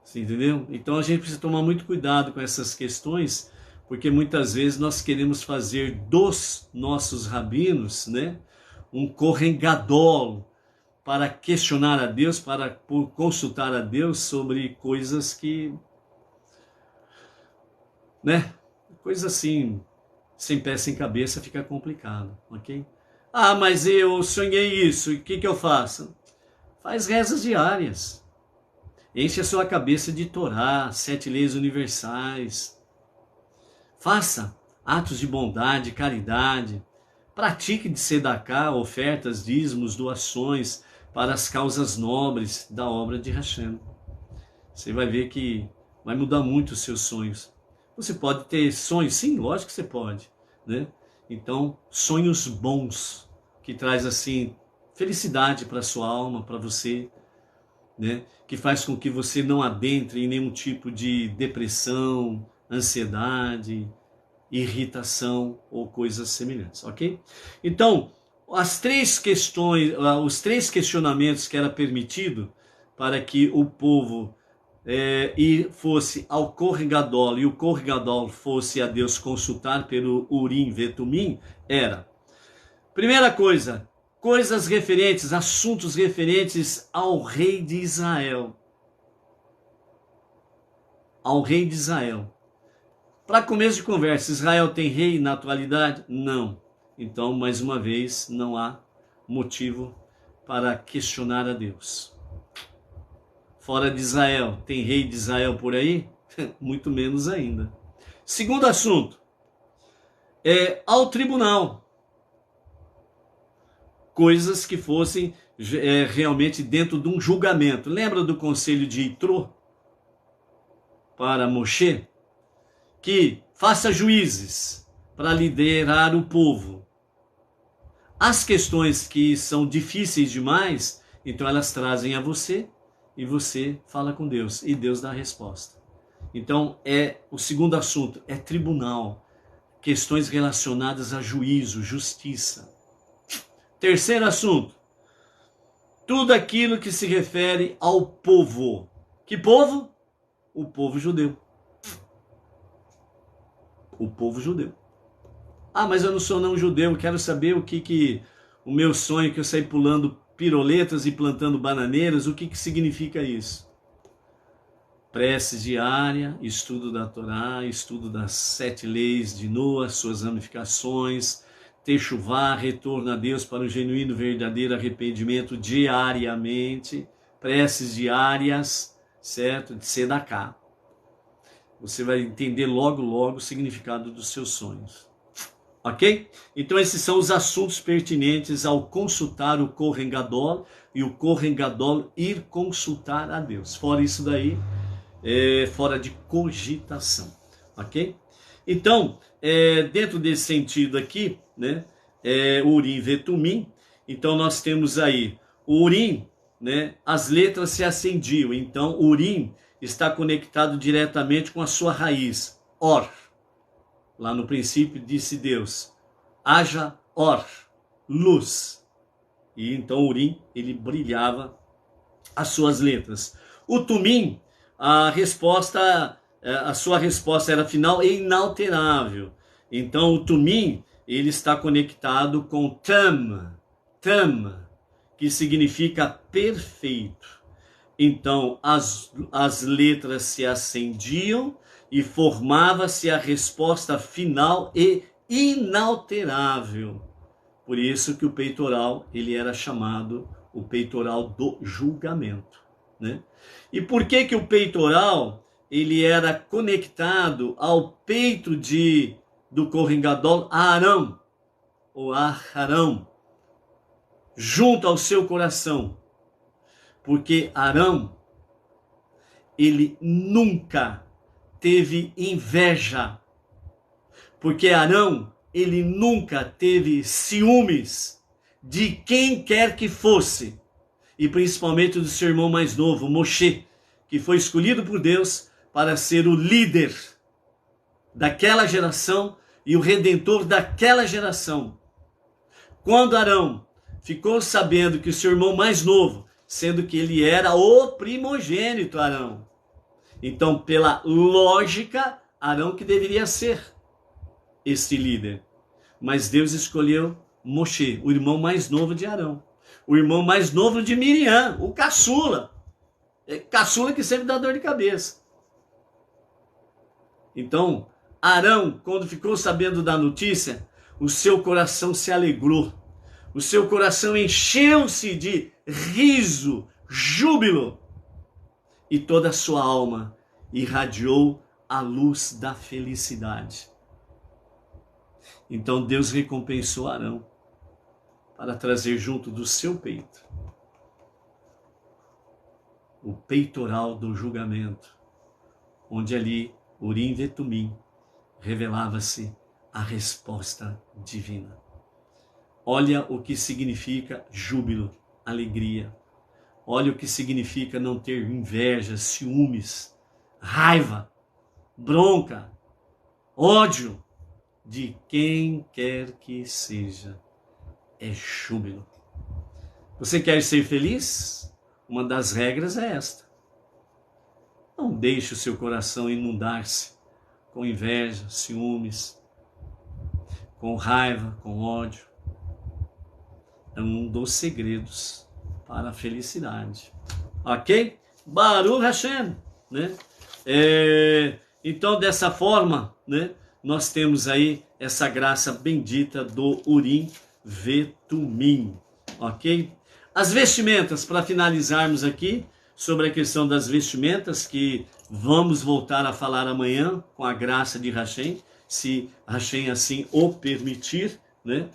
A: Você entendeu? Então a gente precisa tomar muito cuidado com essas questões, porque muitas vezes nós queremos fazer dos nossos rabinos, né, um Kohen Gadol, para questionar a Deus, para consultar a Deus sobre coisas que, né, coisas assim, sem pé, sem cabeça, fica complicado, ok? Mas eu sonhei isso, e o que eu faço? Faz rezas diárias. Enche a sua cabeça de Torá, 7 leis universais. Faça atos de bondade, caridade. Pratique de sedaká, ofertas, dízimos, doações para as causas nobres da obra de Hashem. Você vai ver que vai mudar muito os seus sonhos. Você pode ter sonhos? Sim, lógico que você pode, né? Então, sonhos bons, que traz assim felicidade para a sua alma, para você, né? Que faz com que você não adentre em nenhum tipo de depressão, ansiedade, irritação ou coisas semelhantes, ok? Então, os 3 questionamentos que era permitido para que o povo fosse ao Kohen Gadol e o Kohen Gadol fosse a Deus consultar pelo Urim Vetumim era, primeira coisa, coisas referentes, assuntos referentes ao rei de Israel. Ao rei de Israel. Para começo de conversa, Israel tem rei na atualidade? Não. Então, mais uma vez, não há motivo para questionar a Deus. fora de Israel. Tem rei de Israel por aí? Muito menos ainda. Segundo assunto, ao tribunal. Coisas que fossem realmente dentro de um julgamento. Lembra do conselho de Itrô para Moshe? Que faça juízes para liderar o povo. As questões que são difíceis demais, então elas trazem a você e você fala com Deus e Deus dá a resposta. Então o segundo assunto é tribunal, questões relacionadas a juízo, justiça. Terceiro assunto, tudo aquilo que se refere ao povo. Que povo? O povo judeu. O povo judeu. Ah, mas eu não sou não judeu, quero saber o meu sonho que eu saí pulando piroletas e plantando bananeiras, o que significa isso? Prece diária, estudo da Torá, estudo das 7 leis de Noa, suas ramificações, techuvá, retorno a Deus para o genuíno verdadeiro arrependimento diariamente, preces diárias, certo? De Sedaká. Você vai entender logo o significado dos seus sonhos. Ok? Então esses são os assuntos pertinentes ao consultar o Kohen Gadol e o Kohen Gadol ir consultar a Deus. Fora isso daí, fora de cogitação. Ok? Então, dentro desse sentido aqui, né, Urim e Tumim, então nós temos aí o Urim, né, as letras se acendiam, então Urim está conectado diretamente com a sua raiz, Or. Lá no princípio disse Deus, haja Or, luz. E então Urim, ele brilhava as suas letras. O Tumim, a sua resposta era final e inalterável. Então o Tumim, ele está conectado com Tam, que significa perfeito. Então as letras se acendiam e formava-se a resposta final e inalterável. Por isso que o peitoral, ele era chamado o peitoral do julgamento, né? E por que o peitoral, ele era conectado ao peito do Kohen Gadol, Arão, ou Aharão, junto ao seu coração? Porque Arão, ele nunca teve inveja. Porque Arão, ele nunca teve ciúmes de quem quer que fosse. E principalmente do seu irmão mais novo, Moshe, que foi escolhido por Deus para ser o líder daquela geração e o redentor daquela geração. Quando Arão ficou sabendo que o seu irmão mais novo, sendo que ele era o primogênito, Arão, então pela lógica, Arão que deveria ser este líder. Mas Deus escolheu Moshe, o irmão mais novo de Arão, o irmão mais novo de Miriam, o caçula. Caçula que sempre dá dor de cabeça. Então, Arão, quando ficou sabendo da notícia, o seu coração se alegrou. O seu coração encheu-se de riso, júbilo. E toda a sua alma irradiou a luz da felicidade. Então Deus recompensou Arão para trazer junto do seu peito o peitoral do julgamento, onde ali, Urim e Tumim, revelava-se a resposta divina. Olha o que significa júbilo, alegria. Olha o que significa não ter inveja, ciúmes, raiva, bronca, ódio de quem quer que seja. É júbilo. Você quer ser feliz? Uma das regras é esta. Não deixe o seu coração inundar-se com inveja, ciúmes, com raiva, com ódio. É um dos segredos para a felicidade. Ok? Baruch Hashem, né? Então, dessa forma, né, nós temos aí essa graça bendita do Urim e Tumim. Ok? As vestimentas, para finalizarmos aqui, sobre a questão das vestimentas, que vamos voltar a falar amanhã, com a graça de Hashem, se Hashem assim o permitir, né?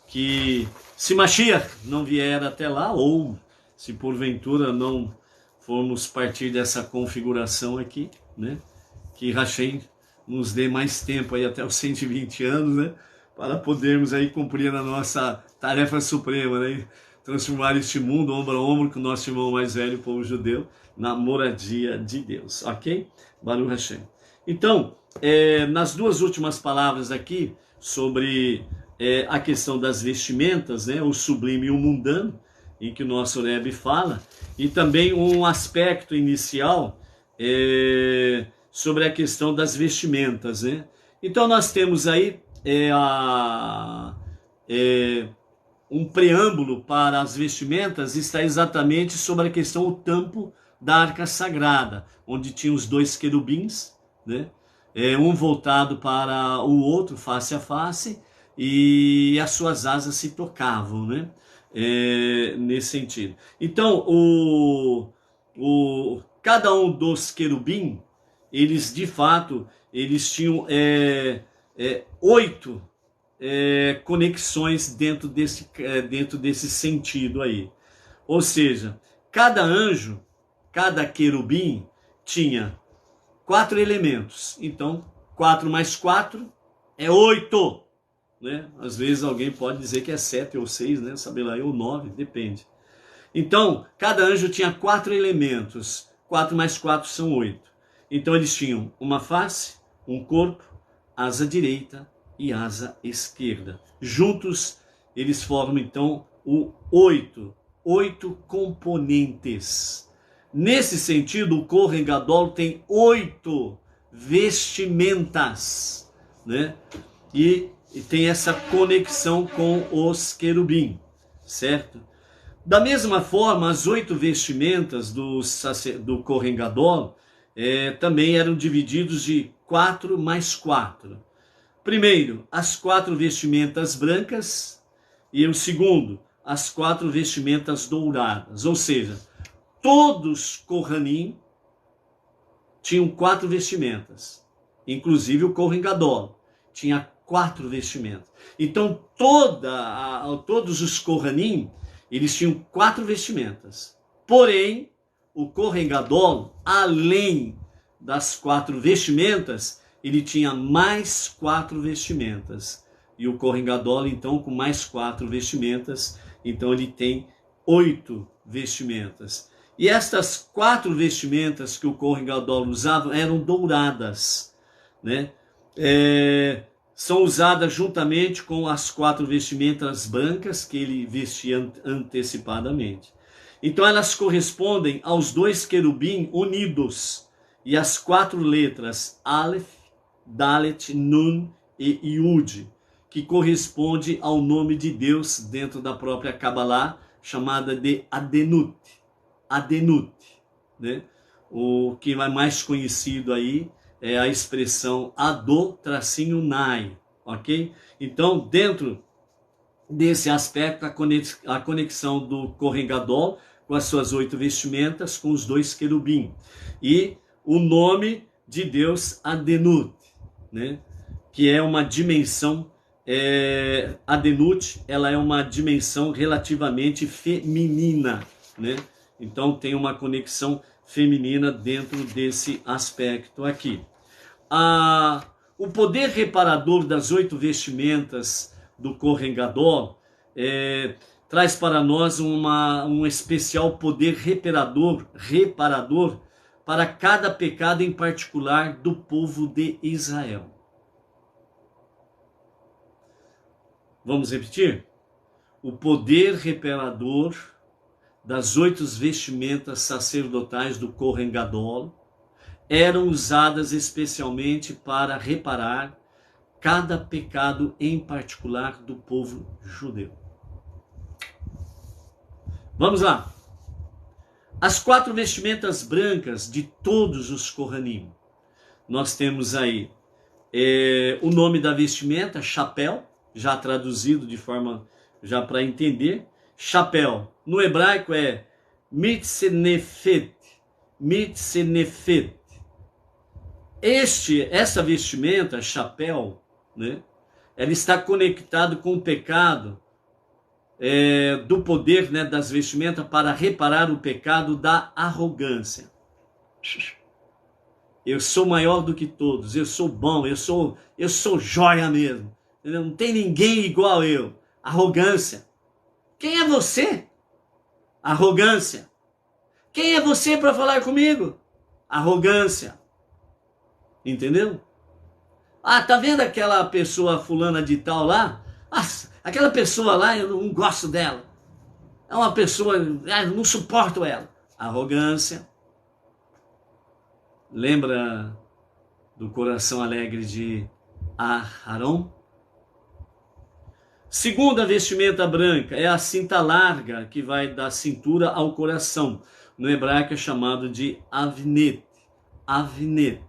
A: Que se Mashiach não vier até lá, ou se porventura não formos partir dessa configuração aqui, né? Que Hashem nos dê mais tempo aí até os 120 anos, né? Para podermos aí cumprir a nossa tarefa suprema, né? Transformar este mundo ombro a ombro com o nosso irmão mais velho, o povo judeu, na moradia de Deus, ok? Baruch Hashem. Então, nas duas últimas palavras aqui, sobre a questão das vestimentas, né? O sublime e o mundano, em que o nosso Rebbe fala, e também um aspecto inicial sobre a questão das vestimentas, né? Então nós temos aí um preâmbulo para as vestimentas, está exatamente sobre a questão, o tampo da arca sagrada, onde tinha os dois querubins, né? Um voltado para o outro, face a face, e as suas asas se tocavam, né? Nesse sentido. Então, cada um dos querubim, eles de fato, eles tinham 8 conexões dentro desse sentido aí. Ou seja, cada anjo, cada querubim tinha 4 elementos. Então, 4 mais 4 é 8. Né? Às vezes alguém pode dizer que é 7 ou 6, né? Sabe lá, ou 9, depende. Então, cada anjo tinha 4 elementos. 4 mais 4 são 8. Então, eles tinham uma face, um corpo, asa direita e asa esquerda. Juntos, eles formam, então, o 8 componentes. Nesse sentido, o Kohen Gadol tem 8 vestimentas, né? E tem essa conexão com os querubim, certo? Da mesma forma, as 8 vestimentas do Kohen Gadol também eram divididos de 4 mais 4. Primeiro, as 4 vestimentas brancas, e o segundo, as 4 vestimentas douradas. Ou seja, todos Kohanim tinham 4 vestimentas, inclusive o Kohen Gadol tinha 4 vestimentas. Então, todos os Kohanim, eles tinham 4 vestimentas. Porém, o Kohen Gadol, além das 4 vestimentas, ele tinha mais 4 vestimentas. E o Kohen Gadol, então, com mais 4 vestimentas, então ele tem 8 vestimentas. E estas 4 vestimentas que o Kohen Gadol usava eram douradas, né? São usadas juntamente com as 4 vestimentas brancas que ele vestia antecipadamente. Então elas correspondem aos 2 querubim unidos e as 4 letras Aleph, Dalet, Nun e Yud, que corresponde ao nome de Deus dentro da própria Kabbalah, chamada de Adenut. Adenut, né? O que é mais conhecido aí é a expressão Ado-Nai, ok? Então, dentro desse aspecto, a conexão do Kohen Gadol com as suas 8 vestimentas, com os 2 querubim. E o nome de Deus Adenut, né? Que é uma dimensão, Adenut, ela é uma dimensão relativamente feminina, né? Então tem uma conexão feminina dentro desse aspecto aqui. O poder reparador das 8 vestimentas do Kohen Gadol traz para nós um especial poder reparador para cada pecado em particular do povo de Israel. Vamos repetir? O poder reparador das 8 vestimentas sacerdotais do Kohen Gadol eram usadas especialmente para reparar cada pecado em particular do povo judeu. Vamos lá. As 4 vestimentas brancas de todos os Kohanim. Nós temos aí o nome da vestimenta, chapéu, já traduzido de forma, já para entender. Chapéu, no hebraico é mitzenefet, mitzenefet. Essa vestimenta, chapéu, né, ela está conectado com o pecado do poder, né, das vestimentas para reparar o pecado da arrogância. Eu sou maior do que todos, eu sou bom, eu sou joia mesmo. Entendeu? Não tem ninguém igual eu. Arrogância. Quem é você? Arrogância. Quem é você para falar comigo? Arrogância. Entendeu? Ah, tá vendo aquela pessoa fulana de tal lá? Ah, aquela pessoa lá, eu não gosto dela. É uma pessoa, eu não suporto ela. Arrogância. Lembra do coração alegre de Aarão? Segunda vestimenta branca é a cinta larga que vai da cintura ao coração. No hebraico é chamado de avnet. Avnet,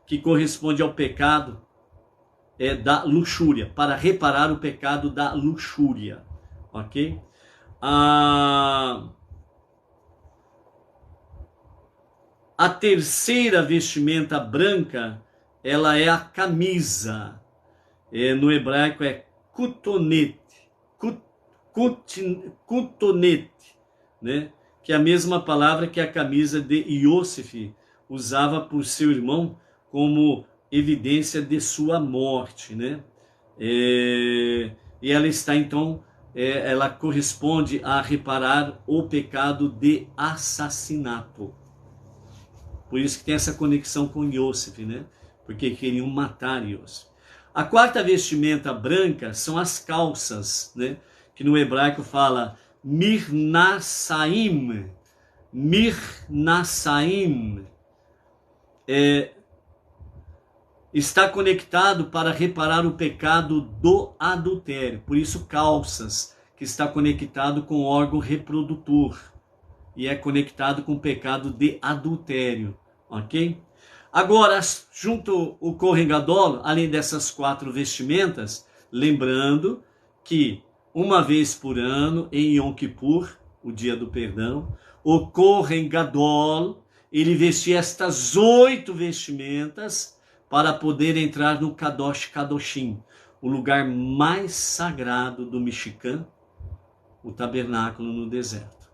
A: que corresponde ao pecado da luxúria, para reparar o pecado da luxúria. Ok? A terceira vestimenta branca, ela é a camisa. No hebraico é kutonete, né? Que é a mesma palavra que a camisa de Iosef usava por seu irmão como evidência de sua morte, né? E ela está então, ela corresponde a reparar o pecado de assassinato. Por isso que tem essa conexão com Iosef, né? Porque queriam matar Iosef. A quarta vestimenta branca são as calças, né? Que no hebraico fala mirnasaim. Mirnasaim. Está conectado para reparar o pecado do adultério. Por isso calças, que está conectado com o órgão reprodutor. E é conectado com o pecado de adultério, ok? Agora, junto o Kohen Gadol, além dessas 4 vestimentas, lembrando que uma vez por ano, em Yom Kippur, o dia do perdão, o Kohen Gadol, ele vestia estas 8 vestimentas para poder entrar no Kadosh Kadoshim, o lugar mais sagrado do Mishkan, o tabernáculo no deserto.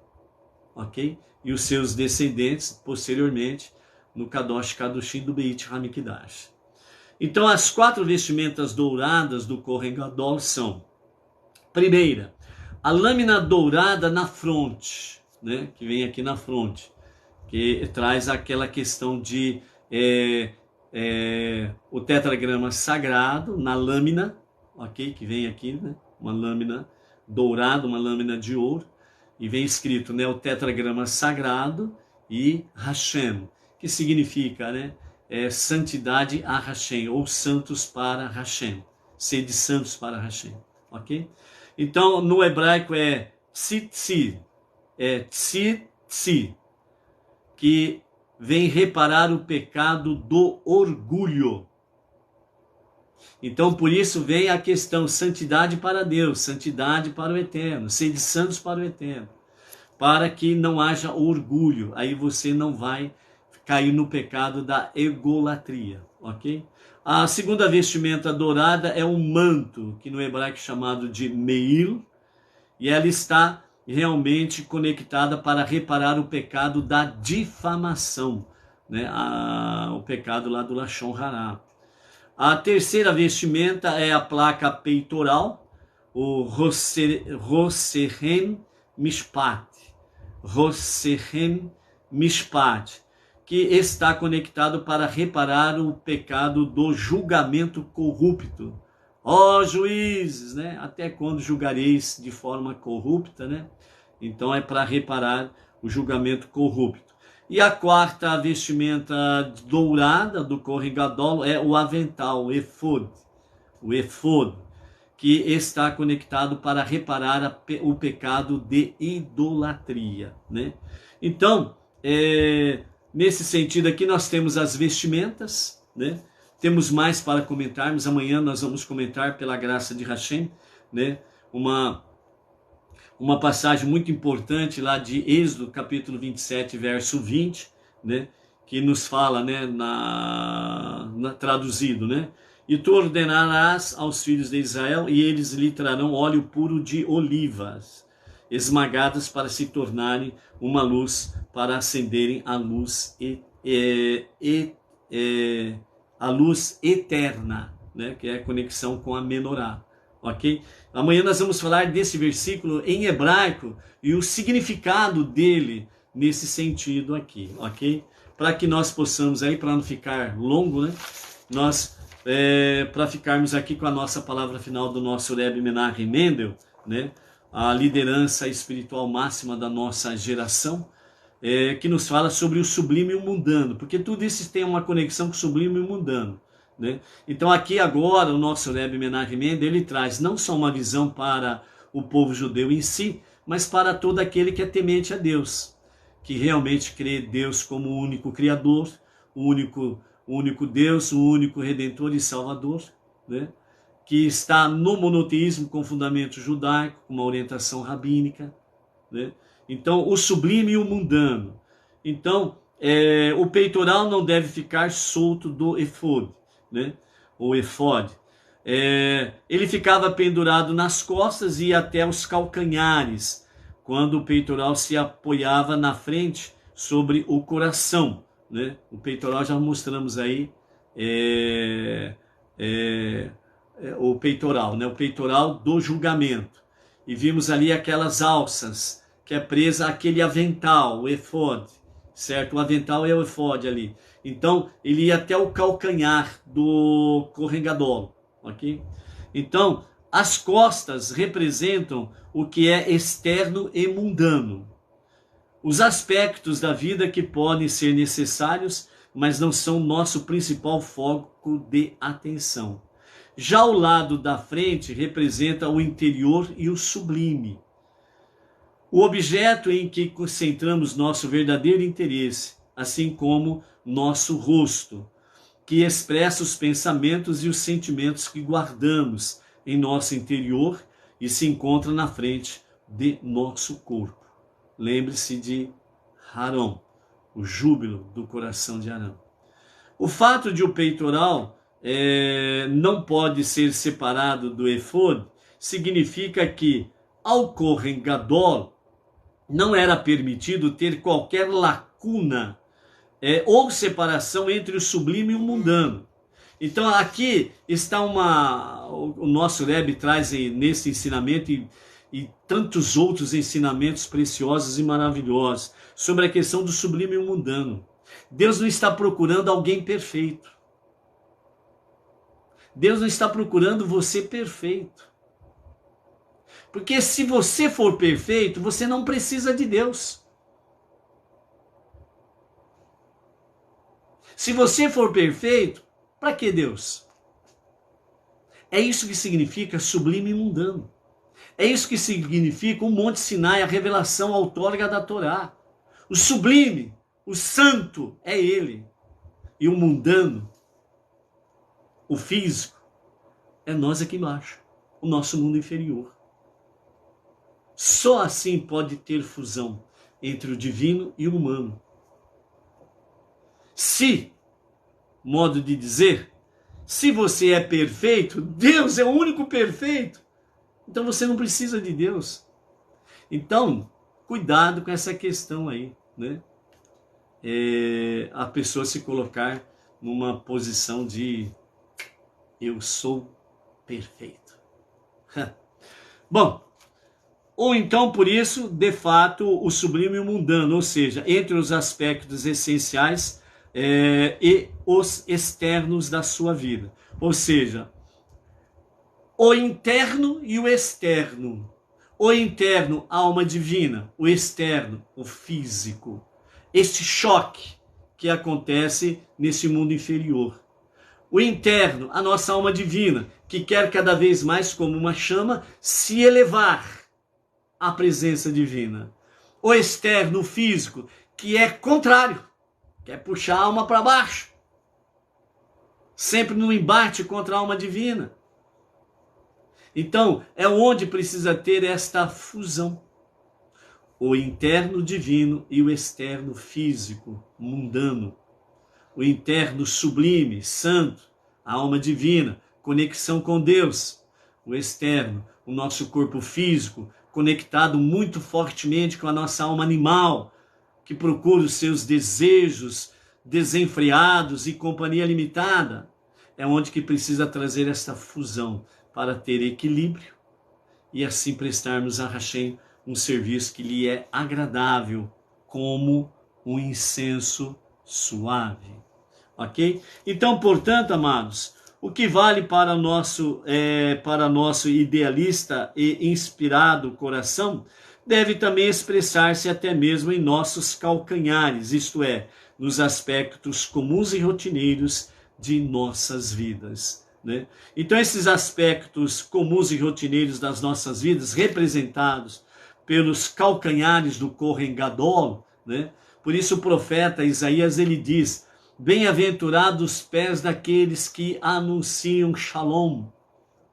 A: Ok? E os seus descendentes, posteriormente, no Kadosh Kadoshim do Beit HaMikdash. Então, as 4 vestimentas douradas do Kohen Gadol são: primeira, a lâmina dourada na fronte, né? Que vem aqui na fronte, que traz aquela questão de o tetragrama sagrado na lâmina, ok? Que vem aqui, né? Uma lâmina dourada, uma lâmina de ouro. E vem escrito, né, o tetragrama sagrado e Hashem, que significa, né, santidade a Hashem, ou santos para Hashem, sede santos para Hashem, ok? Então, no hebraico é tzitzi, que vem reparar o pecado do orgulho. Então, por isso vem a questão santidade para Deus, santidade para o Eterno, sede santos para o Eterno, para que não haja orgulho, aí você não vai cair no pecado da egolatria, ok? A segunda vestimenta dourada é um manto, que no hebraico é chamado de meil, e ela está realmente conectada para reparar o pecado da difamação, né? O pecado lá do Lashon Hará. A terceira vestimenta é a placa peitoral, o Roserem Mishpat. Roserem Mishpat, que está conectado para reparar o pecado do julgamento corrupto. Ó juízes, né? Até quando julgareis de forma corrupta, né? Então é para reparar o julgamento corrupto. E a quarta vestimenta dourada do Kohen Gadol é o avental, o efod, que está conectado para reparar o pecado de idolatria, né? Então, nesse sentido aqui nós temos as vestimentas, né? Temos mais para comentarmos. Amanhã nós vamos comentar, pela graça de Hashem, né? Uma passagem muito importante lá de Êxodo, capítulo 27, verso 20, né? Que nos fala, né, traduzido, né? E tu ordenarás aos filhos de Israel, e eles lhe trarão óleo puro de olivas, esmagadas para se tornarem uma luz, para acenderem a luz, a luz eterna, né? Que é a conexão com a menorá, ok? Amanhã nós vamos falar desse versículo em hebraico e o significado dele nesse sentido aqui, ok? Para que nós possamos aí, para não ficar longo, né? Para ficarmos aqui com a nossa palavra final do nosso Rebbe Menachem Mendel, né? A liderança espiritual máxima da nossa geração, que nos fala sobre o sublime e o mundano, porque tudo isso tem uma conexão com o sublime e o mundano, né? Então aqui agora o nosso Rebbe Menachem Mendel, ele traz não só uma visão para o povo judeu em si, mas para todo aquele que é temente a Deus, que realmente crê Deus como o único Criador, o único Deus, o único Redentor e Salvador, né? Que está no monoteísmo com fundamento judaico, com uma orientação rabínica, né? Então, o sublime e o mundano. Então, o peitoral não deve ficar solto do efod, né? O efod. Ele ficava pendurado nas costas e até os calcanhares, quando o peitoral se apoiava na frente sobre o coração, né? O peitoral já mostramos aí, o peitoral, né? O peitoral do julgamento. E vimos ali aquelas alças, que é presa àquele avental, o efod, certo? O avental é o efod ali. Então, ele ia até o calcanhar do Kohen Gadol, ok? Então, as costas representam o que é externo e mundano. Os aspectos da vida que podem ser necessários, mas não são nosso principal foco de atenção. Já o lado da frente representa o interior e o sublime. O objeto em que concentramos nosso verdadeiro interesse, assim como nosso rosto, que expressa os pensamentos e os sentimentos que guardamos em nosso interior e se encontra na frente de nosso corpo. Lembre-se de Harão, o júbilo do coração de Arão. O fato de o peitoral não pode ser separado do efod significa que ao Kohen Gadol não era permitido ter qualquer lacuna ou separação entre o sublime e o mundano. Então aqui está o nosso Rebbe traz nesse ensinamento e tantos outros ensinamentos preciosos e maravilhosos sobre a questão do sublime e o mundano. Deus não está procurando alguém perfeito. Deus não está procurando você perfeito. Porque se você for perfeito, você não precisa de Deus. Se você for perfeito, para que Deus? É isso que significa sublime e mundano. É isso que significa o Monte Sinai, a revelação, a outorga da Torá. O sublime, o santo é ele. E o mundano, o físico, é nós aqui embaixo, o nosso mundo inferior. Só assim pode ter fusão entre o divino e o humano. Se, modo de dizer, se você é perfeito, Deus é o único perfeito, então você não precisa de Deus. Então, cuidado com essa questão aí, né? A pessoa se colocar numa posição de eu sou perfeito. Bom, ou então, por isso, de fato, o sublime e o mundano, ou seja, entre os aspectos essenciais e os externos da sua vida. Ou seja, o interno e o externo. O interno, a alma divina. O externo, o físico. Este choque que acontece nesse mundo inferior. O interno, a nossa alma divina, que quer cada vez mais, como uma chama, se elevar à presença divina. O externo, o físico, que é contrário, quer puxar a alma para baixo, sempre no embate contra a alma divina. Então, é onde precisa ter esta fusão. o interno divino e o externo físico, mundano. O interno sublime, santo, a alma divina, conexão com Deus. O externo, o nosso corpo físico, conectado muito fortemente com a nossa alma animal, que procura os seus desejos desenfreados e companhia limitada. É onde que precisa trazer essa fusão para ter equilíbrio e assim prestarmos a Hashem um serviço que lhe é agradável, como um incenso suave. Ok? Então, portanto, amados, o que vale para nosso idealista e inspirado coração deve também expressar-se até mesmo em nossos calcanhares, isto é, nos aspectos comuns e rotineiros de nossas vidas. Né? Então, esses aspectos comuns e rotineiros das nossas vidas, representados pelos calcanhares do Kohen Gadol, né? Por isso o profeta Isaías, ele diz: bem-aventurados os pés daqueles que anunciam Shalom,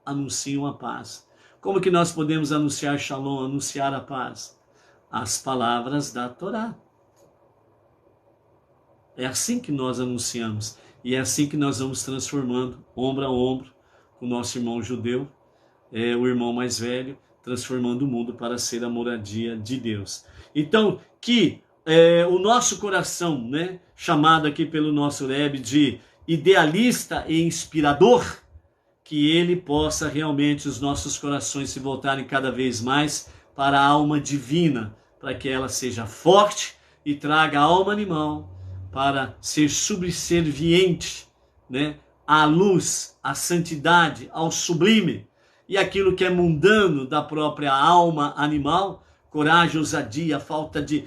A: anunciam a paz. Como que nós podemos anunciar Shalom, anunciar a paz? As palavras da Torá. É assim que nós anunciamos. E é assim que nós vamos transformando, ombro a ombro, com o nosso irmão judeu, o irmão mais velho, transformando o mundo para ser a moradia de Deus. Então, que o nosso coração, né, chamado aqui pelo nosso Rebbe de idealista e inspirador, que ele possa realmente, os nossos corações se voltarem cada vez mais para a alma divina, para que ela seja forte e traga a alma animal para ser subserviente, né, à luz, à santidade, ao sublime. E aquilo que é mundano da própria alma animal, coragem, ousadia, falta de...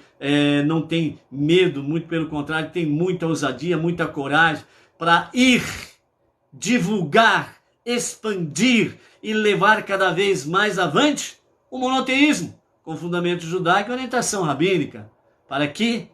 A: não tem medo, muito pelo contrário, tem muita ousadia, muita coragem para ir, divulgar, expandir e levar cada vez mais avante o monoteísmo, com fundamento judaico e orientação rabínica, para que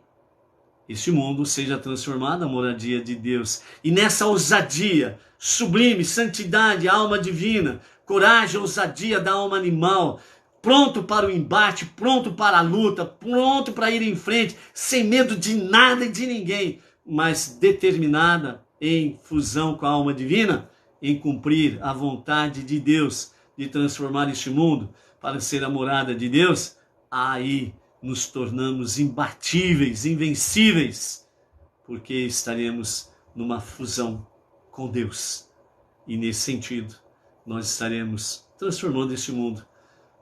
A: este mundo seja transformado à moradia de Deus. E nessa ousadia, sublime, santidade, alma divina, coragem, ousadia da alma animal, pronto para o embate, pronto para a luta, pronto para ir em frente, sem medo de nada e de ninguém, mas determinada em fusão com a alma divina, em cumprir a vontade de Deus, de transformar este mundo para ser a morada de Deus, aí nos tornamos imbatíveis, invencíveis, porque estaremos numa fusão com Deus. E nesse sentido, nós estaremos transformando este mundo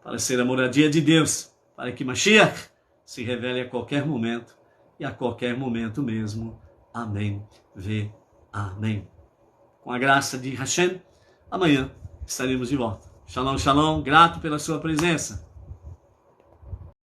A: para ser a moradia de Deus, para que Mashiach se revele a qualquer momento, e a qualquer momento mesmo. Amém. Vê. Amém. Com a graça de Hashem, amanhã estaremos de volta. Shalom, shalom. Grato pela sua presença.